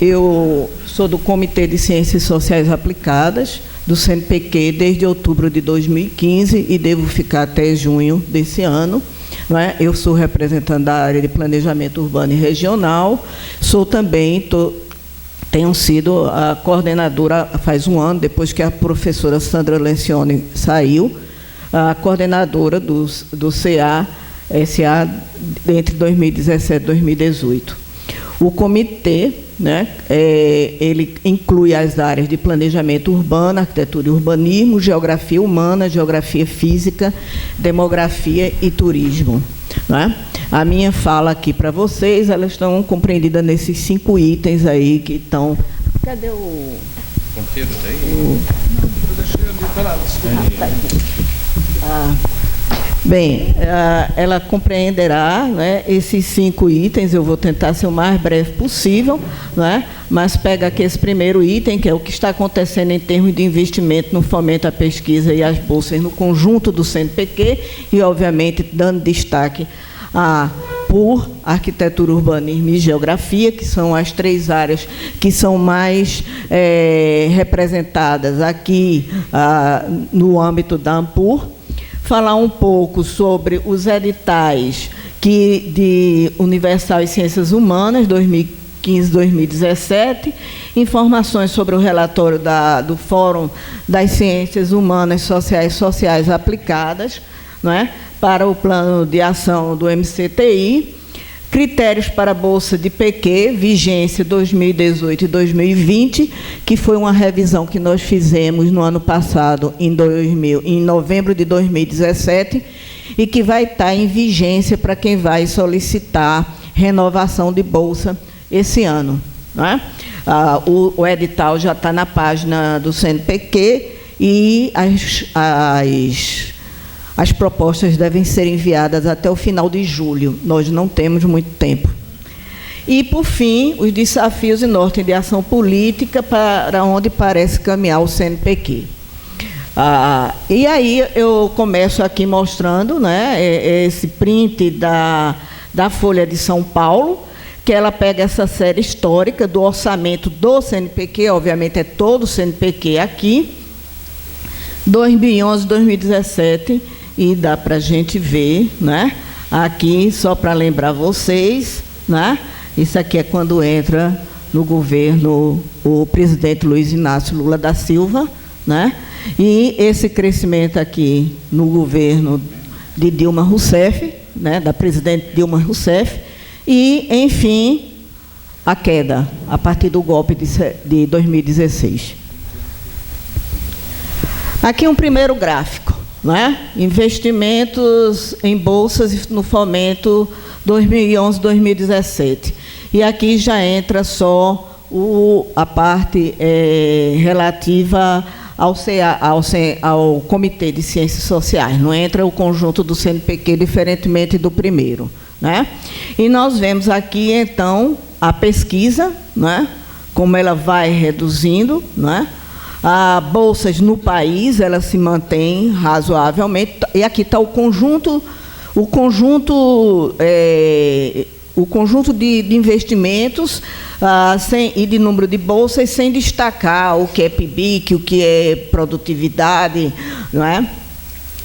D: eu sou do Comitê de Ciências Sociais Aplicadas, do CNPq, desde outubro de 2015, e devo ficar até junho desse ano. Não é? Eu sou representante da área de planejamento urbano e regional, sou também... Tenho sido a coordenadora, faz um ano, depois que a professora Sandra Lencioni saiu, a coordenadora do CA-SA entre 2017 e 2018. O comitê, né, ele inclui as áreas de planejamento urbano, arquitetura e urbanismo, geografia humana, geografia física, demografia e turismo. Né? A minha fala aqui para vocês, elas estão compreendidas nesses 5 itens aí que estão... Cadê o...
B: Ponteiros aí?
C: Não, eu deixei ali parado.
D: Bem, ela compreenderá, né, esses 5 itens. Eu vou tentar ser o mais breve possível, né, mas pega aqui esse primeiro item, que é o que está acontecendo em termos de investimento no fomento à pesquisa e às bolsas no conjunto do CNPq, e, obviamente, dando destaque por arquitetura, urbanismo e geografia, que são as 3 áreas que são mais representadas aqui no âmbito da ANPUR. Falar um pouco sobre os editais de Universal e Ciências Humanas, 2015-2017, informações sobre o relatório do Fórum das Ciências Humanas Sociais Aplicadas, não é? Para o plano de ação do MCTI, critérios para a Bolsa de PQ, vigência 2018 e 2020, que foi uma revisão que nós fizemos no ano passado, em novembro de 2017, e que vai estar em vigência para quem vai solicitar renovação de Bolsa esse ano. Não é? O edital já está na página do CNPq e as propostas devem ser enviadas até o final de julho. Nós não temos muito tempo. E, por fim, os desafios e norte de ação política para onde parece caminhar o CNPq. E aí eu começo aqui mostrando, né, esse print da Folha de São Paulo, que ela pega essa série histórica do orçamento do CNPq, obviamente é todo o CNPq aqui, 2011, 2017, e dá para a gente ver, né? Aqui, só para lembrar vocês, né? Isso aqui é quando entra no governo o presidente Luiz Inácio Lula da Silva, né? E esse crescimento aqui no governo de Dilma Rousseff, né? Da presidente Dilma Rousseff, e, enfim, a queda a partir do golpe de 2016. Aqui um primeiro gráfico. Né? Investimentos em bolsas no fomento 2011-2017. E aqui já entra só a parte relativa ao Comitê de Ciências Sociais, não entra o conjunto do CNPq, diferentemente do primeiro. Né? E nós vemos aqui, então, a pesquisa, né? Como ela vai reduzindo, né? Bolsas no país, ela se mantém razoavelmente, e aqui está o conjunto de investimentos e de número de bolsas, sem destacar o que é PIBIC, o que é produtividade, não é?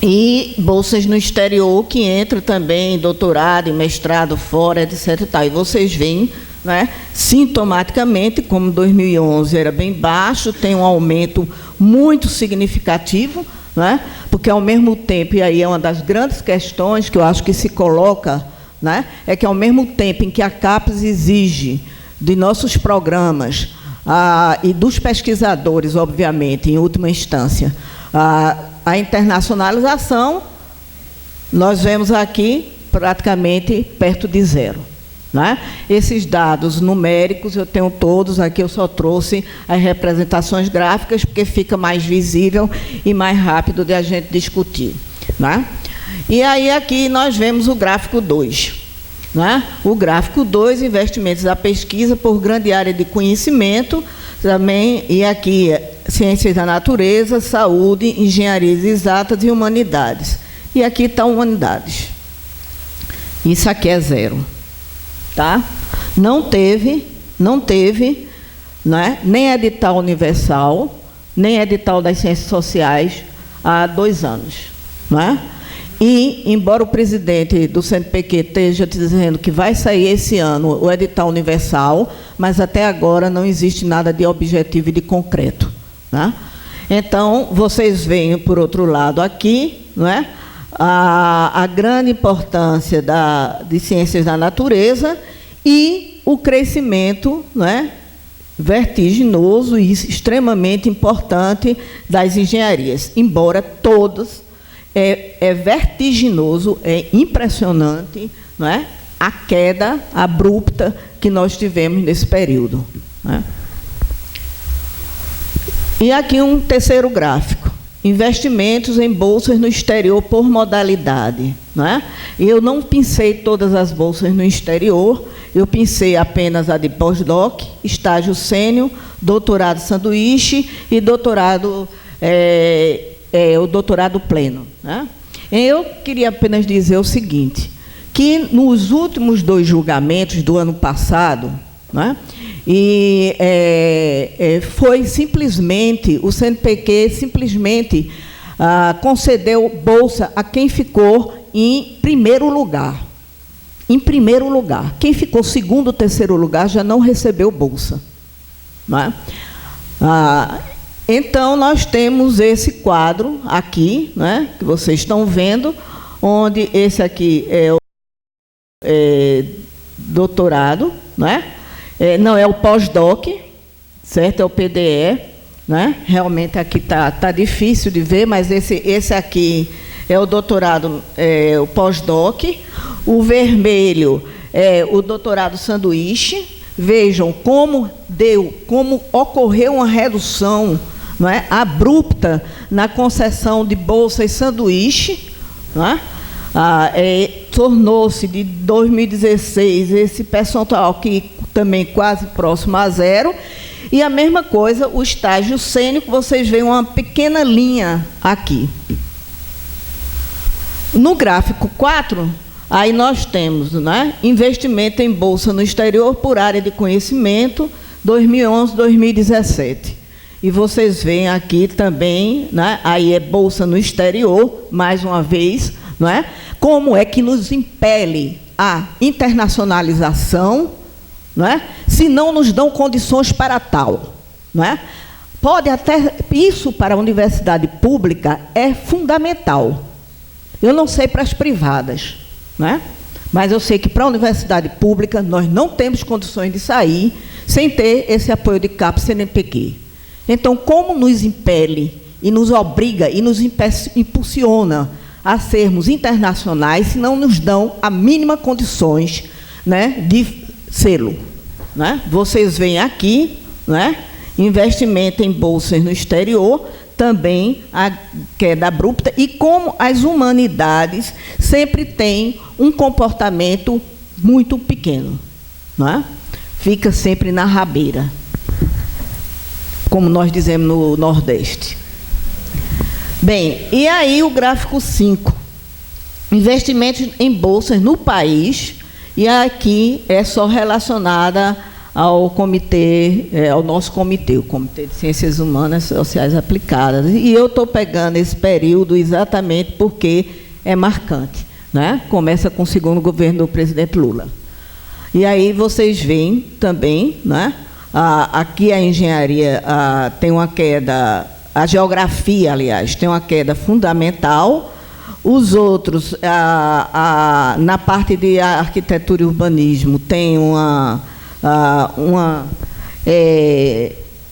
D: E bolsas no exterior, que entra também doutorado e mestrado fora, etc. E vocês veem, né, sintomaticamente, como 2011 era bem baixo, tem um aumento muito significativo, né, porque, ao mesmo tempo, e aí é uma das grandes questões que eu acho que se coloca, né, é que, ao mesmo tempo em que a CAPES exige de nossos programas e dos pesquisadores, obviamente, em última instância, a internacionalização, nós vemos aqui praticamente perto de zero. Né? Esses dados numéricos eu tenho todos, aqui eu só trouxe as representações gráficas, porque fica mais visível e mais rápido de a gente discutir. Né? E aí aqui nós vemos o gráfico 2. Né? O gráfico 2, investimentos da pesquisa por grande área de conhecimento, também, e aqui ciências da natureza, saúde, engenharias exatas e humanidades. E aqui está humanidades. Isso aqui é zero. Tá? Não teve, né, nem edital universal, nem edital das ciências sociais há 2 anos. Né? E, embora o presidente do CNPq esteja dizendo que vai sair esse ano o edital universal, mas até agora não existe nada de objetivo e de concreto. Né? Então, vocês veem, por outro lado, aqui, não é? A grande importância de ciências da natureza e o crescimento, né, vertiginoso e extremamente importante das engenharias, embora todas é vertiginoso, é impressionante, não é? A queda abrupta que nós tivemos nesse período, né? E aqui um terceiro gráfico. Investimentos em bolsas no exterior por modalidade, né? Eu não pensei todas as bolsas no exterior, eu pensei apenas a de pós-doc, estágio sênior, doutorado sanduíche e doutorado, o doutorado pleno, né? Eu queria apenas dizer o seguinte, que nos últimos 2 julgamentos do ano passado, né, foi simplesmente, o CNPq simplesmente concedeu bolsa a quem ficou em primeiro lugar. Em primeiro lugar. Quem ficou segundo, terceiro lugar já não recebeu bolsa, não é? Então, nós temos esse quadro aqui, né, que vocês estão vendo, onde esse aqui é o doutorado, né? Não é o pós-doc, certo? É o PDE, né? Realmente aqui tá difícil de ver, mas esse aqui é o doutorado, o pós-doc. O vermelho é o doutorado sanduíche. Vejam como ocorreu uma redução, não é, abrupta na concessão de bolsas sanduíche, não é? Tornou-se de 2016 esse percentual aqui também quase próximo a zero, e a mesma coisa o estágio sênior, que vocês veem uma pequena linha aqui. No gráfico 4, aí nós temos, né, investimento em bolsa no exterior por área de conhecimento, 2011-2017. E vocês veem aqui também, né, aí é bolsa no exterior, mais uma vez, não é? Como é que nos impele a internacionalização, não é? Se não nos dão condições para tal, não é? Pode até, isso para a universidade pública é fundamental. Eu não sei para as privadas, não é? Mas eu sei que para a universidade pública nós não temos condições de sair sem ter esse apoio de CAPES CNPq. Então, como nos impele e nos obriga e nos impulsiona a sermos internacionais, se não nos dão a mínima condições, né, de selo, né? Vocês veem aqui, né, investimento em bolsas no exterior, também a queda abrupta, e como as humanidades sempre têm um comportamento muito pequeno, não é? Fica sempre na rabeira, como nós dizemos no Nordeste. Bem, e aí o gráfico 5, investimentos em bolsas no país, e aqui é só relacionada ao comitê, ao nosso comitê, o Comitê de Ciências Humanas e Sociais Aplicadas. E eu estou pegando esse período exatamente porque é marcante, né? Começa com o segundo governo do presidente Lula. E aí vocês veem também, né? Aqui a engenharia tem uma queda, a geografia, aliás, tem uma queda fundamental. Os outros, na parte de arquitetura e urbanismo, tem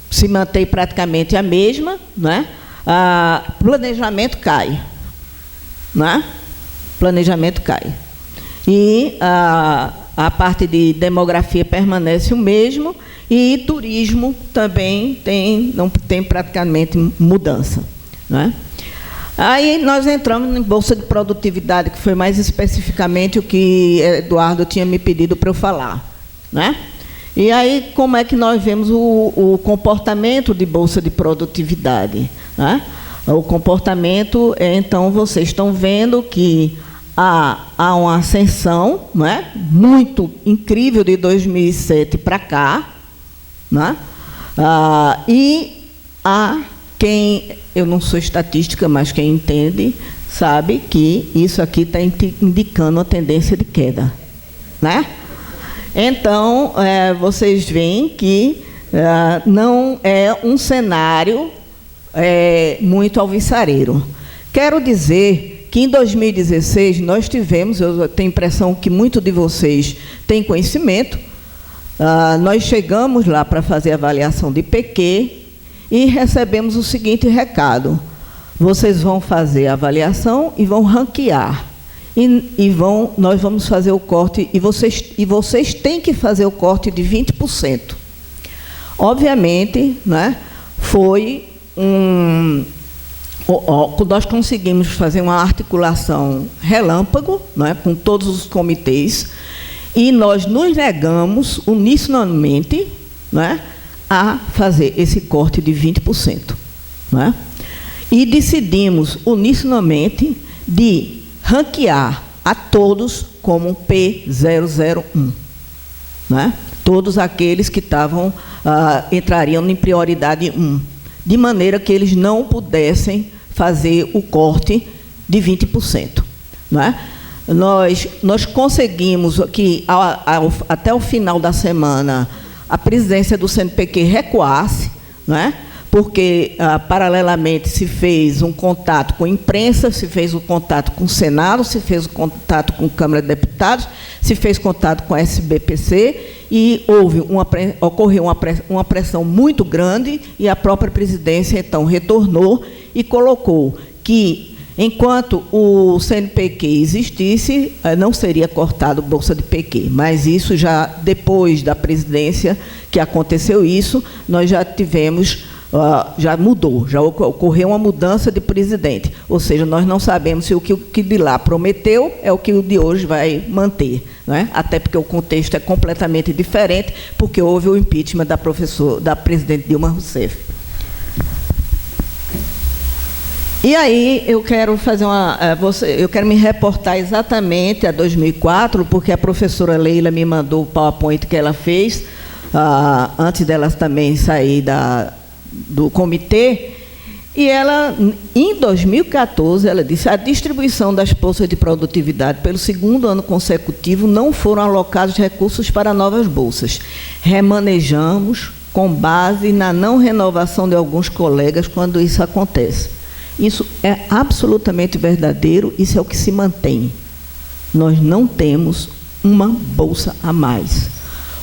D: se mantém praticamente a mesma, né? Planejamento cai, né? Planejamento cai. E a parte de demografia permanece o mesmo, e turismo também não tem praticamente mudança, né? Aí nós entramos em bolsa de produtividade, que foi mais especificamente o que Eduardo tinha me pedido para eu falar, né? E aí, como é que nós vemos o comportamento de bolsa de produtividade, né? O comportamento, então, vocês estão vendo que há uma ascensão, né, muito incrível de 2007 para cá, né? E quem, eu não sou estatística, mas quem entende, sabe que isso aqui está indicando uma tendência de queda, né? Então, vocês veem que não é um cenário muito alvissareiro. Quero dizer que em 2016 nós tivemos, eu tenho a impressão que muitos de vocês têm conhecimento, nós chegamos lá para fazer a avaliação de PQ e recebemos o seguinte recado: vocês vão fazer a avaliação e vão ranquear. Nós vamos fazer o corte, e vocês têm que fazer o corte de 20%. Obviamente, né, foi nós conseguimos fazer uma articulação relâmpago, né, com todos os comitês, e nós nos negamos unissonamente, né, a fazer esse corte de 20%. Né? E decidimos unissonamente de ranquear a todos como P001. Né? Todos aqueles que entrariam em prioridade 1, de maneira que eles não pudessem fazer o corte de 20%. Né? Nós conseguimos que, até o final da semana, a presidência do CNPq recuasse, né? Porque, paralelamente, se fez um contato com a imprensa, se fez um contato com o Senado, se fez um contato com a Câmara de Deputados, se fez contato com a SBPC, e ocorreu uma pressão muito grande, e a própria presidência, então, retornou e colocou que, enquanto o CNPq existisse, não seria cortado bolsa de PQ. Mas isso já, depois da presidência que aconteceu isso, nós já tivemos... já mudou, já ocorreu uma mudança de presidente. Ou seja, nós não sabemos se o que de lá prometeu é o que o de hoje vai manter. Não é? Até porque o contexto é completamente diferente, porque houve o impeachment da presidente Dilma Rousseff. E aí eu quero eu quero me reportar exatamente a 2004, porque a professora Leila me mandou o PowerPoint que ela fez, antes dela também sair do comitê, e ela, em 2014, ela disse: a distribuição das bolsas de produtividade pelo segundo ano consecutivo não foram alocados recursos para novas bolsas. Remanejamos com base na não renovação de alguns colegas quando isso acontece. Isso é absolutamente verdadeiro, isso é o que se mantém. Nós não temos uma bolsa a mais.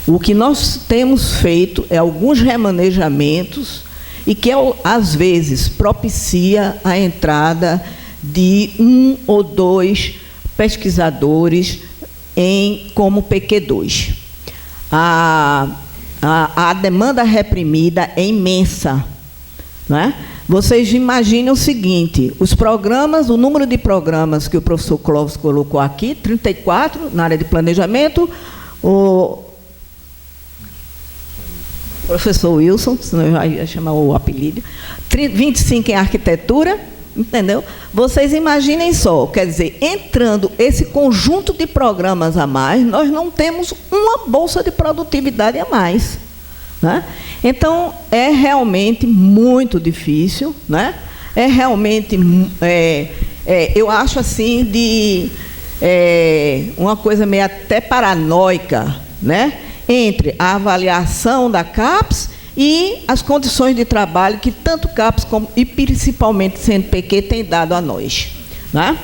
D: O que nós temos feito é alguns remanejamentos e que, às vezes, propicia a entrada de 1 ou 2 pesquisadores como PQ2. A demanda reprimida é imensa. Não é? Vocês imaginem o seguinte: os programas, o número de programas que o professor Clóvis colocou aqui, 34 na área de planejamento, o professor Wilson, senão eu ia chamar o apelido, 25 em arquitetura, entendeu? Vocês imaginem só, quer dizer, entrando esse conjunto de programas a mais, nós não temos uma bolsa de produtividade a mais. Né? Então, é realmente muito difícil, né? É realmente, eu acho assim, uma coisa meio até paranoica, né? Entre a avaliação da CAPES e as condições de trabalho que tanto CAPES e principalmente o CNPq tem dado a nós. Né?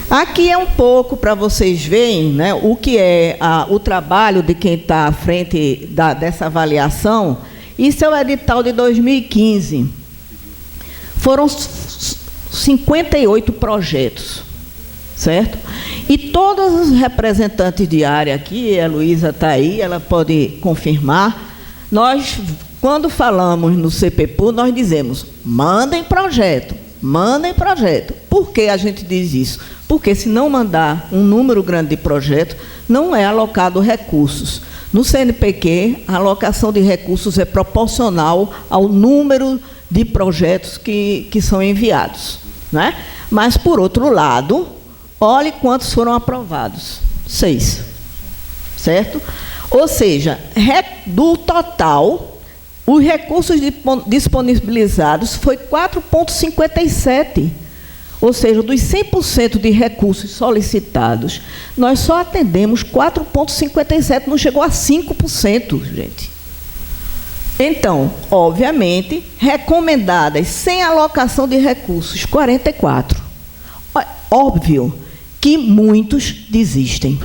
D: Aqui é um pouco para vocês verem, né, o que é o trabalho de quem está à frente dessa avaliação. Isso é o edital de 2015. Foram 58 projetos, certo? E todos os representantes de área aqui, a Luísa está aí, ela pode confirmar, nós, quando falamos no CPPU, nós dizemos: mandem projeto, mandem projeto. Por que a gente diz isso? Porque, se não mandar um número grande de projetos, não é alocado recursos. No CNPq, a alocação de recursos é proporcional ao número de projetos que são enviados. Né? Mas, por outro lado, olhe quantos foram aprovados. 6. Certo? Ou seja, do total, os recursos disponibilizados foi 4,57. Ou seja, dos 100% de recursos solicitados, nós só atendemos 4,57, não chegou a 5%, gente. Então, obviamente, recomendadas sem alocação de recursos, 44. Óbvio que muitos desistem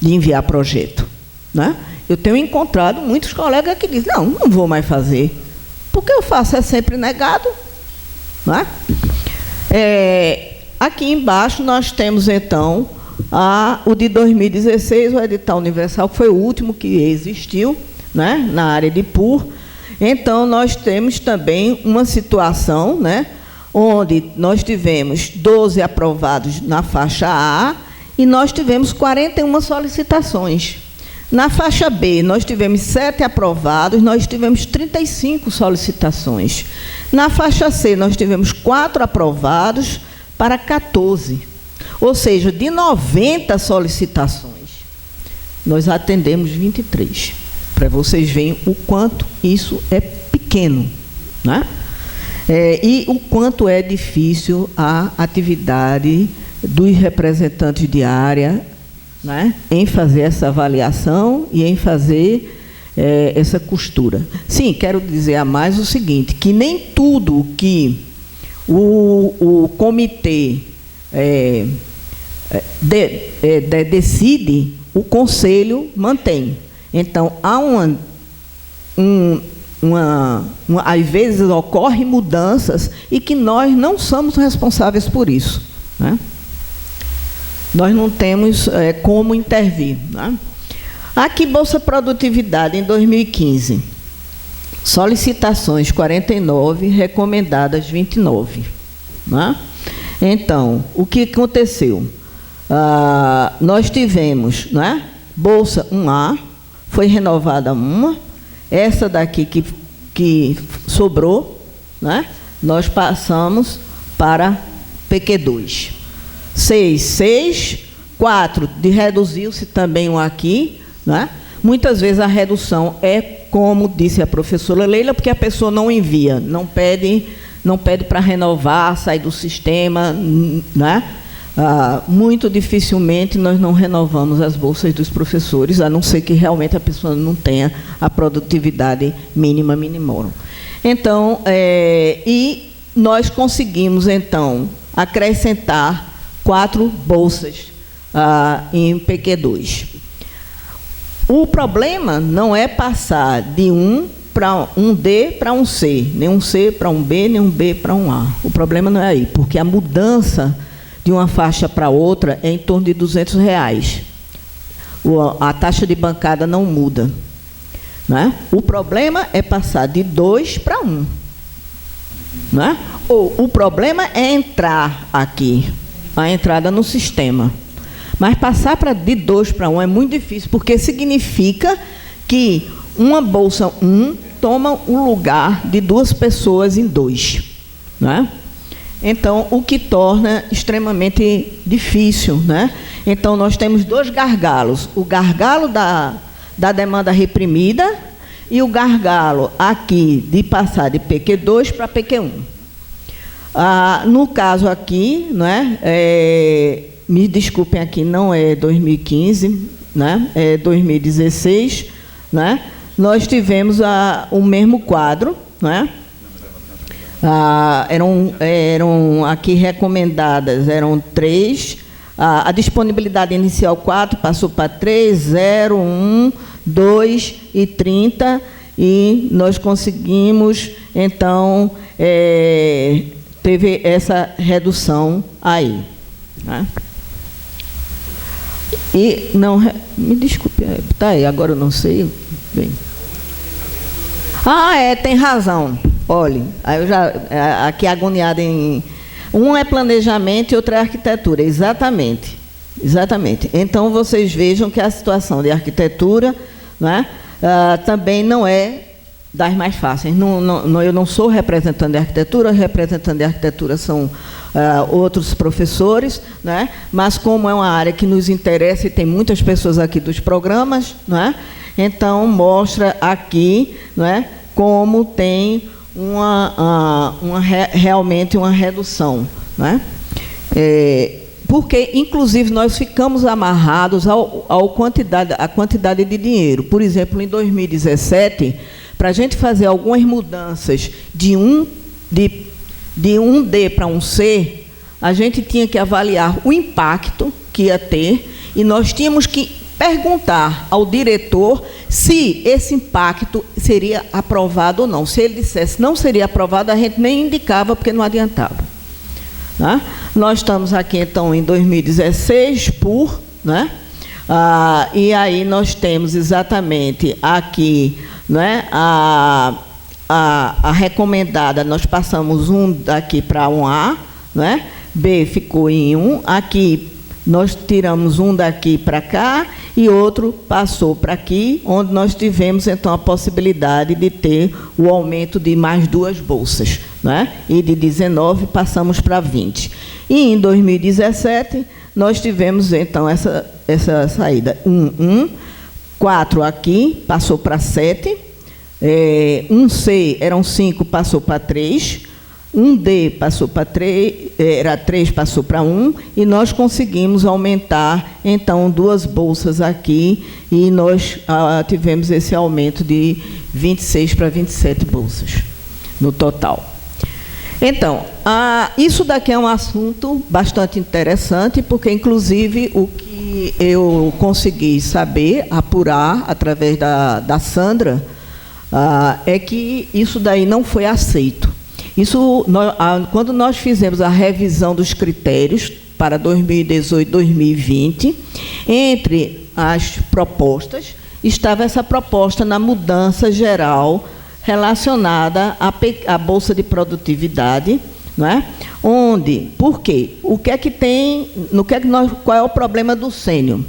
D: de enviar projeto. Né? Eu tenho encontrado muitos colegas que dizem, não vou mais fazer. Porque eu faço é sempre negado. Não é? Aqui embaixo nós temos, então, o de 2016, o edital universal, que foi o último que existiu, né, na área de PUR. Então, nós temos também uma situação, né, onde nós tivemos 12 aprovados na faixa A e nós tivemos 41 solicitações. Na faixa B, nós tivemos 7 aprovados, nós tivemos 35 solicitações. Na faixa C, nós tivemos 4 aprovados para 14. Ou seja, de 90 solicitações, nós atendemos 23. Para vocês verem o quanto isso é pequeno, né? E o quanto é difícil a atividade dos representantes de área, né, em fazer essa avaliação e em fazer essa costura. Sim, quero dizer a mais o seguinte, que nem tudo que o comitê decide, o conselho mantém. Então, há às vezes ocorrem mudanças e que nós não somos responsáveis por isso, né? Nós não temos como intervir, né? Aqui, Bolsa Produtividade, em 2015. Solicitações 49, recomendadas 29. Né? Então, o que aconteceu? Nós tivemos, né, Bolsa 1A, foi renovada uma, essa daqui que sobrou, né, nós passamos para PQ2. 6, 4, reduziu-se também um aqui, né? Muitas vezes a redução é, como disse a professora Leila, porque a pessoa não envia, não pede para renovar, sair do sistema, né? Muito dificilmente nós não renovamos as bolsas dos professores, a não ser que realmente a pessoa não tenha a produtividade mínima minimorum. Então, e nós conseguimos, então, acrescentar 4 bolsas em PQ2. O problema não é passar de um D para um C, nem um C para um B, nem um B para um A. O problema não é aí, porque a mudança de uma faixa para outra é em torno de R$200. A taxa de bancada não muda, né? O problema é passar de 2 para 1. Né? Ou o problema é entrar aqui, a entrada no sistema. Mas passar de 2 para 1 é muito difícil, porque significa que uma bolsa 1 toma o lugar de 2 pessoas em 2. Né? Então, o que torna extremamente difícil. Né? Então, nós temos 2 gargalos. O gargalo da demanda reprimida e o gargalo aqui de passar de PQ2 para PQ1. No caso aqui, né, me desculpem aqui, não é 2015, né, é 2016, né, nós tivemos o mesmo quadro, né, eram aqui recomendadas, eram 3, a disponibilidade inicial 4 passou para 3, 0, 1, 2 e 30, e nós conseguimos, então, teve essa redução aí. Né? E não, me desculpe, tá aí, agora eu não sei. Bem. Tem razão. Olhe, aí eu já aqui agoniada em um é planejamento e outro é arquitetura, exatamente. Exatamente. Então vocês vejam que a situação de arquitetura, né, também não é das mais fáceis. Eu não sou representante de arquitetura, representante de arquitetura são outros professores, né? Mas como é uma área que nos interessa e tem muitas pessoas aqui dos programas, né? Então mostra aqui, né, como tem realmente uma redução, né? Porque, inclusive, nós ficamos amarrados à quantidade de dinheiro. Por exemplo, em 2017, para a gente fazer algumas mudanças de um D para um C, a gente tinha que avaliar o impacto que ia ter e nós tínhamos que perguntar ao diretor se esse impacto seria aprovado ou não. Se ele dissesse não seria aprovado, a gente nem indicava, porque não adiantava. Né? Nós estamos aqui, então, em 2016, né? E aí nós temos exatamente aqui, né, a recomendada, nós passamos um daqui para um A, né? B ficou em 1, aqui nós tiramos um daqui para cá e outro passou para aqui, onde nós tivemos, então, a possibilidade de ter o aumento de mais 2 bolsas, né? E de 19 passamos para 20. E em 2017, nós tivemos, então, essa saída. 4 aqui, passou para 7. 1C eram 5, passou para 3. 1D passou para 3, era 3, passou para 1, e nós conseguimos aumentar, então, 2 bolsas aqui, e nós tivemos esse aumento de 26 para 27 bolsas no total. Então, isso daqui é um assunto bastante interessante, porque, inclusive, o que eu consegui saber, apurar, através da Sandra, é que isso daí não foi aceito. Isso, quando nós fizemos a revisão dos critérios para 2018 e 2020, entre as propostas, estava essa proposta na mudança geral relacionada à Bolsa de Produtividade, não é? Onde, por quê? O que é que tem, qual é o problema do sênior?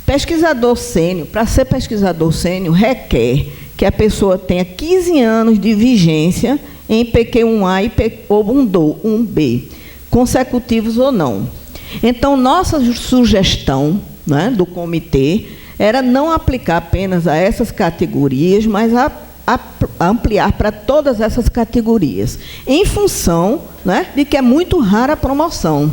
D: Pesquisador sênior, para ser pesquisador sênior, requer que a pessoa tenha 15 anos de vigência em PQ1A ou 1B, consecutivos ou não. Então, nossa sugestão, né, do comitê era não aplicar apenas a essas categorias, mas ampliar para todas essas categorias, em função, né, de que é muito rara a promoção,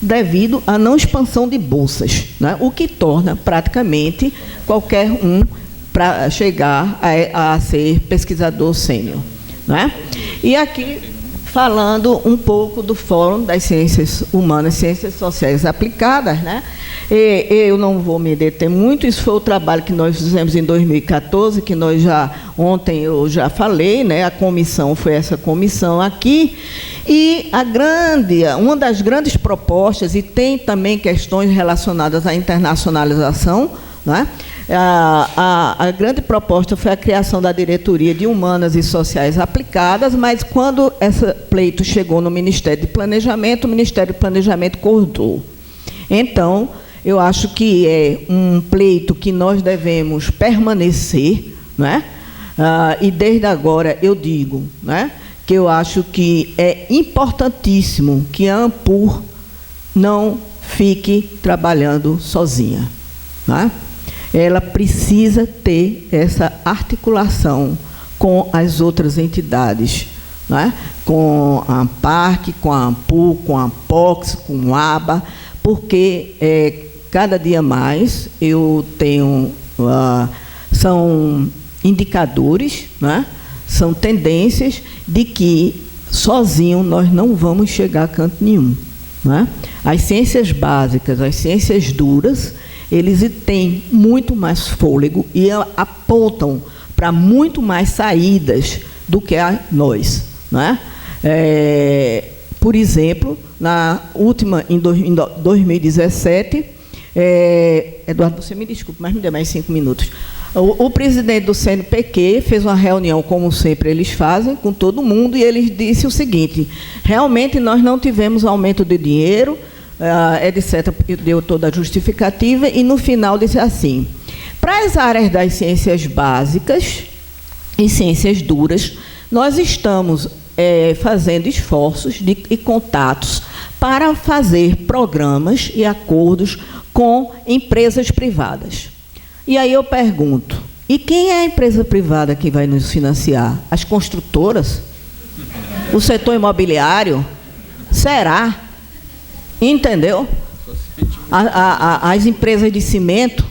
D: devido à não expansão de bolsas, né, o que torna praticamente qualquer um para chegar a ser pesquisador sênior. Né? E aqui, falando um pouco do Fórum das Ciências Humanas e Ciências Sociais Aplicadas, né? Eu não vou me deter muito, isso foi o trabalho que nós fizemos em 2014, que ontem eu já falei, né? A comissão foi essa comissão aqui, e uma das grandes propostas, e tem também questões relacionadas à internacionalização, né? A grande proposta foi a criação da Diretoria de Humanas e Sociais Aplicadas, mas quando esse pleito chegou no Ministério de Planejamento, o Ministério de Planejamento cortou. Então, eu acho que é um pleito que nós devemos permanecer, né? E desde agora eu digo, né, que eu acho que é importantíssimo que a Ampur não fique trabalhando sozinha, né? Ela precisa ter essa articulação com as outras entidades, né? Com a ANPARC, com a Ampur, com a ANPOX, com a ABA, porque cada dia mais eu tenho, são indicadores, né? São tendências de que sozinho nós não vamos chegar a canto nenhum, né? As ciências básicas, as ciências duras, eles têm muito mais fôlego e apontam para muito mais saídas do que nós, né? Por exemplo, na última, em 2017, Eduardo, você me desculpe, mas me dê mais 5 minutos. O presidente do CNPq fez uma reunião, como sempre eles fazem, com todo mundo, e ele disse o seguinte: realmente nós não tivemos aumento de dinheiro, etc., deu toda a justificativa, e no final disse assim: para as áreas das ciências básicas e ciências duras, nós estamos fazendo esforços e contatos para fazer programas e acordos com empresas privadas. E aí eu pergunto, e quem é a empresa privada que vai nos financiar? As construtoras? O setor imobiliário? Será? Entendeu? As empresas de cimento?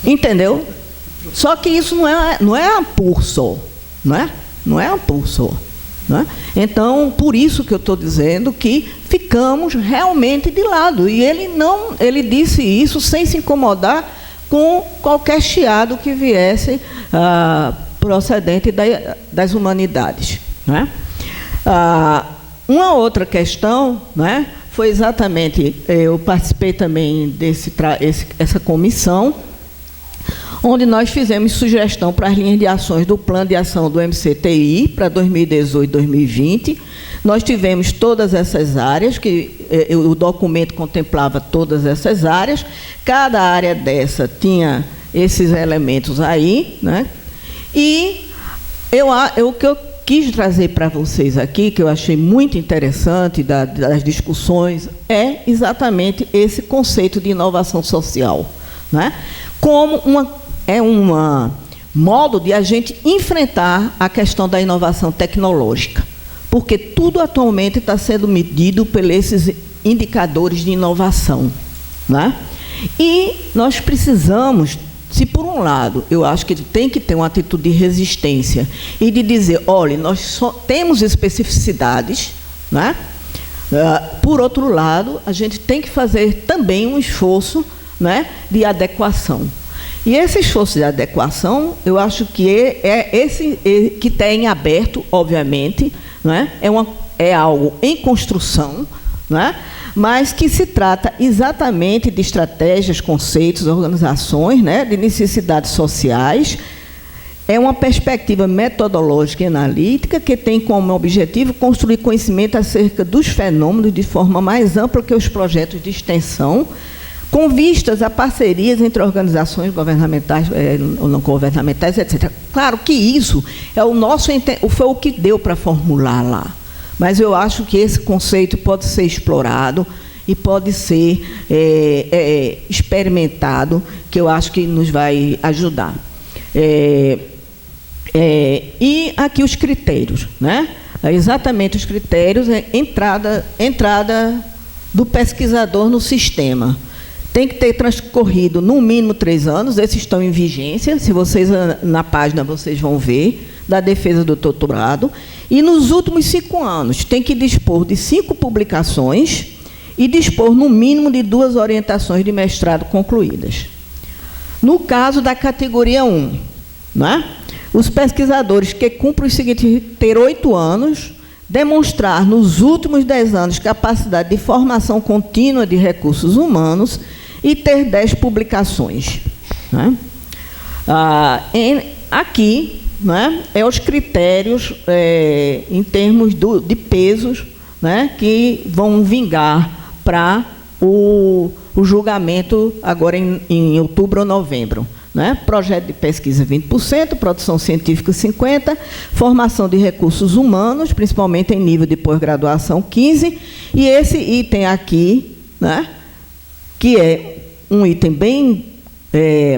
D: Entendeu? Só que isso não é Ampur só, não é? Não é Ampur só. né? Então, por isso que eu estou dizendo que ficamos realmente de lado. E ele disse isso sem se incomodar com qualquer chiado que viesse procedente das humanidades, né? Uma outra questão, né, foi exatamente, eu participei também dessa comissão, onde nós fizemos sugestão para as linhas de ações do Plano de Ação do MCTI para 2018-2020. Nós tivemos todas essas áreas, o documento contemplava todas essas áreas, cada área dessa tinha esses elementos aí, né? E o que eu quis trazer para vocês aqui, que eu achei muito interessante das discussões, é exatamente esse conceito de inovação social, né? Como um modo de a gente enfrentar a questão da inovação tecnológica, porque tudo atualmente está sendo medido por esses indicadores de inovação, né? E nós precisamos, se por um lado, eu acho que tem que ter uma atitude de resistência e de dizer, olha, nós só temos especificidades, né? Por outro lado, a gente tem que fazer também um esforço, né, de adequação. E esse esforço de adequação, eu acho que esse que está em aberto, obviamente, né, é algo em construção, né, mas que se trata exatamente de estratégias, conceitos, organizações, né, de necessidades sociais. É uma perspectiva metodológica e analítica que tem como objetivo construir conhecimento acerca dos fenômenos de forma mais ampla que os projetos de extensão, com vistas a parcerias entre organizações governamentais ou não governamentais, etc. Claro que isso foi o que deu para formular lá. Mas eu acho que esse conceito pode ser explorado e pode ser experimentado, que eu acho que nos vai ajudar. E aqui os critérios, né? Exatamente os critérios, entrada do pesquisador no sistema. Tem que ter transcorrido, no mínimo, 3 anos, esses estão em vigência, se vocês, na página, vocês vão ver, da defesa do doutorado, e nos últimos 5 anos, tem que dispor de 5 publicações e dispor, no mínimo, de 2 orientações de mestrado concluídas. No caso da categoria 1, né, os pesquisadores que cumprem o seguinte, ter 8 anos, demonstrar, nos últimos 10 anos, capacidade de formação contínua de recursos humanos e ter 10 publicações. Né? Aqui, né, os critérios em termos de pesos, né, que vão vingar para o julgamento agora em outubro ou novembro. Né? Projeto de pesquisa 20%, produção científica 50%, formação de recursos humanos, principalmente em nível de pós-graduação 15%, e esse item aqui, né, que é um item bem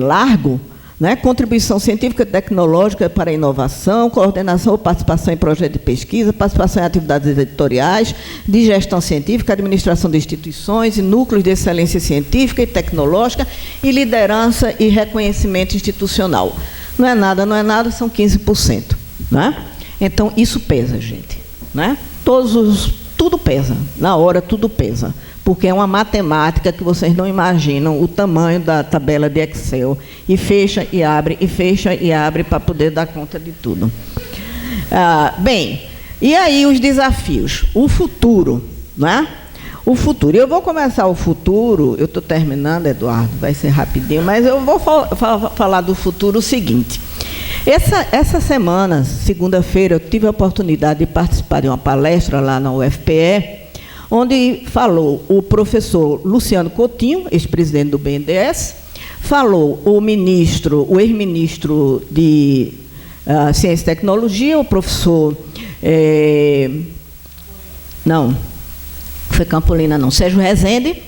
D: largo, né, contribuição científica e tecnológica para a inovação, coordenação ou participação em projetos de pesquisa, participação em atividades editoriais, de gestão científica, administração de instituições e núcleos de excelência científica e tecnológica, e liderança e reconhecimento institucional. Não é nada, são 15%. Né? Então, isso pesa, gente. Né? Tudo pesa, na hora tudo pesa, porque é uma matemática que vocês não imaginam o tamanho da tabela de Excel, e fecha e abre para poder dar conta de tudo. Bem, e aí os desafios? O futuro, né? O futuro. Eu vou começar o futuro, eu estou terminando, Eduardo, vai ser rapidinho, mas eu vou falar do futuro o seguinte. Essa semana, segunda-feira, eu tive a oportunidade de participar de uma palestra lá na UFPE, onde falou o professor Luciano Coutinho, ex-presidente do BNDES, falou o ex-ministro de Ciência e Tecnologia, o professor... não, foi Campolina, não, Sérgio Rezende,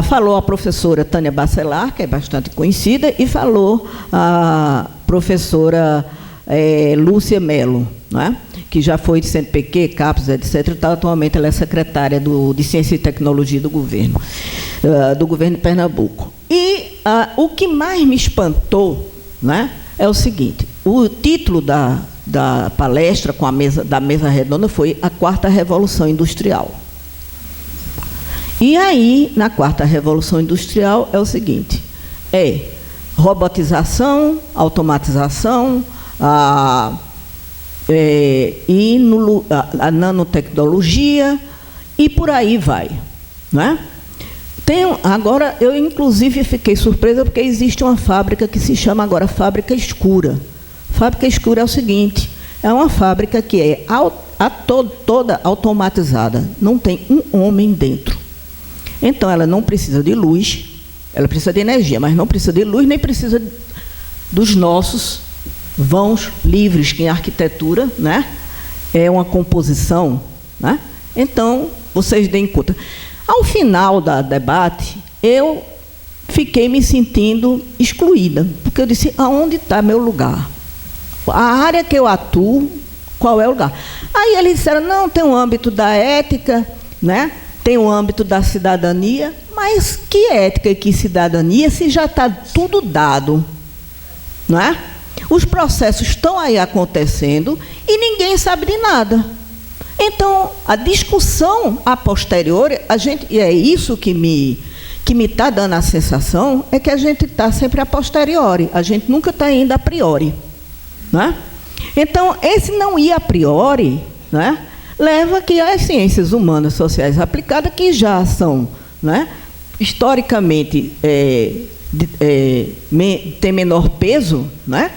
D: falou a professora Tânia Bacelar, que é bastante conhecida, e falou a professora Lúcia Mello, né? Que já foi de CNPq, CAPES, etc. E tal. Atualmente ela é secretária de Ciência e Tecnologia do governo de Pernambuco. E o que mais me espantou, né, é o seguinte, o título da da palestra da mesa redonda foi a 4ª Revolução Industrial. E aí, na 4ª Revolução Industrial, é o seguinte, robotização, automatização, a nanotecnologia, e por aí vai, né? Agora, eu inclusive fiquei surpresa porque existe uma fábrica que se chama agora Fábrica Escura. Fábrica Escura é o seguinte, é uma fábrica que é toda automatizada, não tem um homem dentro. Então, ela não precisa de luz, ela precisa de energia, mas não precisa de luz, nem precisa dos nossos vãos livres, que em arquitetura, né, é uma composição, né? Então, vocês deem conta. Ao final do debate, eu fiquei me sentindo excluída, porque eu disse, aonde está meu lugar? A área que eu atuo, qual é o lugar? Aí eles disseram, não, tem o âmbito da ética, né? Tem o âmbito da cidadania, mas que ética e que cidadania se já está tudo dado, não é? Os processos estão aí acontecendo e ninguém sabe de nada. Então, a discussão a posteriori, e é isso que me está dando a sensação, é que a gente está sempre a posteriori, a gente nunca está indo a priori. Né? Então, esse não ir a priori, né, leva que as ciências humanas sociais aplicadas, que já são, né, historicamente, tem menor peso, né,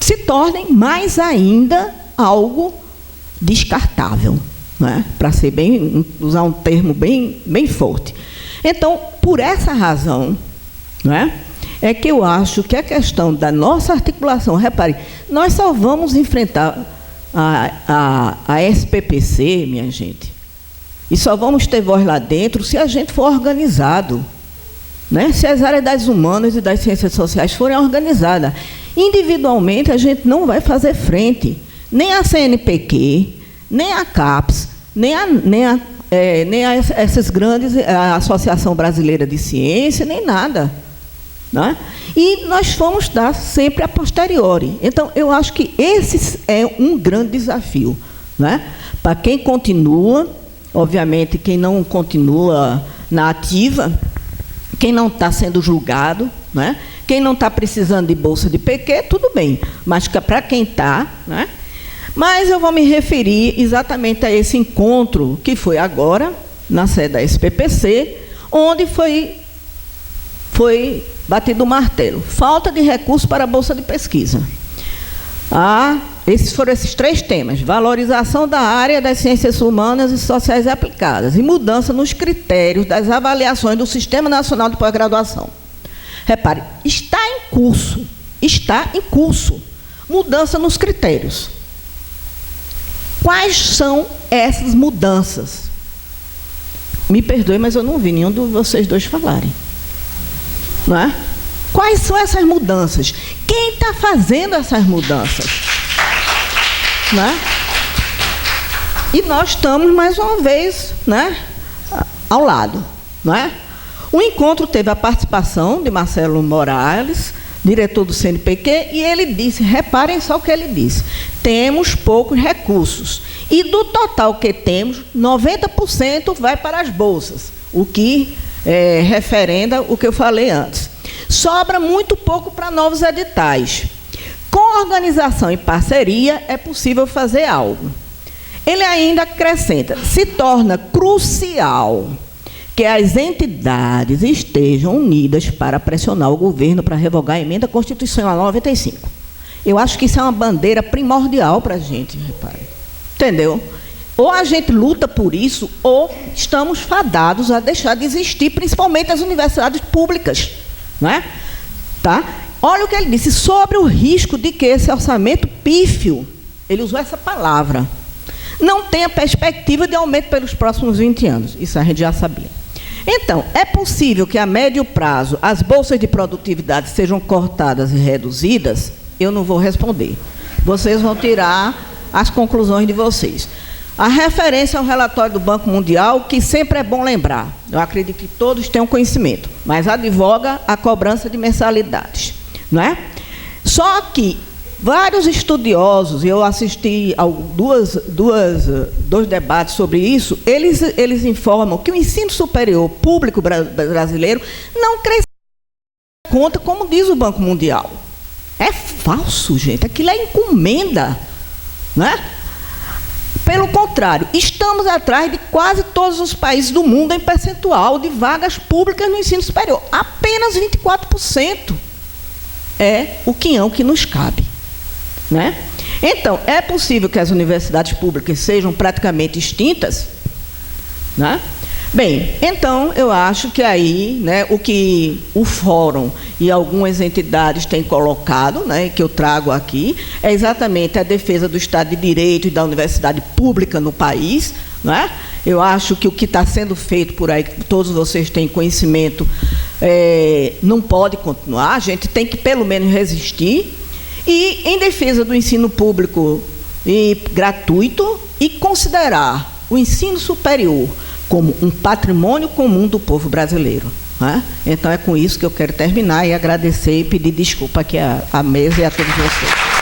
D: se tornem mais ainda algo descartável, né? Para ser usar um termo bem forte. Então, por essa razão, né, é que eu acho que a questão da nossa articulação, repare, nós só vamos enfrentar a SPPC, minha gente, e só vamos ter voz lá dentro se a gente for organizado, né? Se as áreas das humanas e das ciências sociais forem organizadas. Individualmente, a gente não vai fazer frente. Nem a CNPq, nem a CAPES, nem essas grandes, a Associação Brasileira de Ciência, nem nada. Né? E nós fomos dar sempre a posteriori. Então, eu acho que esse é um grande desafio. Né? Para quem continua, obviamente, quem não continua na ativa, quem não está sendo julgado, né? Quem não está precisando de bolsa de PQ, tudo bem. Mas para quem está, né? Mas eu vou me referir exatamente a esse encontro que foi agora, na sede da SPPC, onde foi batido o martelo. Falta de recursos para a bolsa de pesquisa. Esses foram esses 3 temas. Valorização da área das ciências humanas e sociais aplicadas e mudança nos critérios das avaliações do Sistema Nacional de Pós-Graduação. Repare, está em curso, mudança nos critérios. Quais são essas mudanças? Me perdoe, mas eu não vi nenhum de vocês dois falarem. Não é? Quais são essas mudanças? Quem está fazendo essas mudanças? Não é? E nós estamos, mais uma vez, né, ao lado. Não é? O encontro teve a participação de Marcelo Morales, diretor do CNPq, e ele disse, reparem só o que ele disse, temos poucos recursos, e do total que temos, 90% vai para as bolsas, o que referenda o que eu falei antes. Sobra muito pouco para novos editais. Com organização e parceria, é possível fazer algo. Ele ainda acrescenta, se torna crucial que as entidades estejam unidas para pressionar o governo para revogar a emenda constitucional 95. Eu acho que isso é uma bandeira primordial para a gente, repare. Entendeu? Ou a gente luta por isso, ou estamos fadados a deixar de existir, principalmente as universidades públicas. Não é? Tá? Olha o que ele disse, sobre o risco de que esse orçamento pífio, ele usou essa palavra, não tenha perspectiva de aumento pelos próximos 20 anos. Isso a gente já sabia. Então, é possível que a médio prazo as bolsas de produtividade sejam cortadas e reduzidas? Eu não vou responder. Vocês vão tirar as conclusões de vocês. A referência ao relatório do Banco Mundial, que sempre é bom lembrar. Eu acredito que todos tenham conhecimento, mas advoga a cobrança de mensalidades. Não é? Só que Vários estudiosos, e eu assisti a dois debates sobre isso, eles informam que o ensino superior público brasileiro não cresceu conta, como diz o Banco Mundial. É falso, gente. Aquilo é encomenda, né? Pelo contrário, estamos atrás de quase todos os países do mundo em percentual de vagas públicas no ensino superior. Apenas 24% é o quinhão que nos cabe, né? Então, é possível que as universidades públicas sejam praticamente extintas, né? Bem, então, eu acho que aí, né, o que o Fórum e algumas entidades têm colocado, né, que eu trago aqui, é exatamente a defesa do Estado de Direito e da universidade pública no país, né? Eu acho que o que está sendo feito por aí, que todos vocês têm conhecimento, não pode continuar, a gente tem que, pelo menos, resistir, e em defesa do ensino público e gratuito, e considerar o ensino superior como um patrimônio comum do povo brasileiro, né? Então, é com isso que eu quero terminar e agradecer e pedir desculpa aqui à mesa e a todos vocês.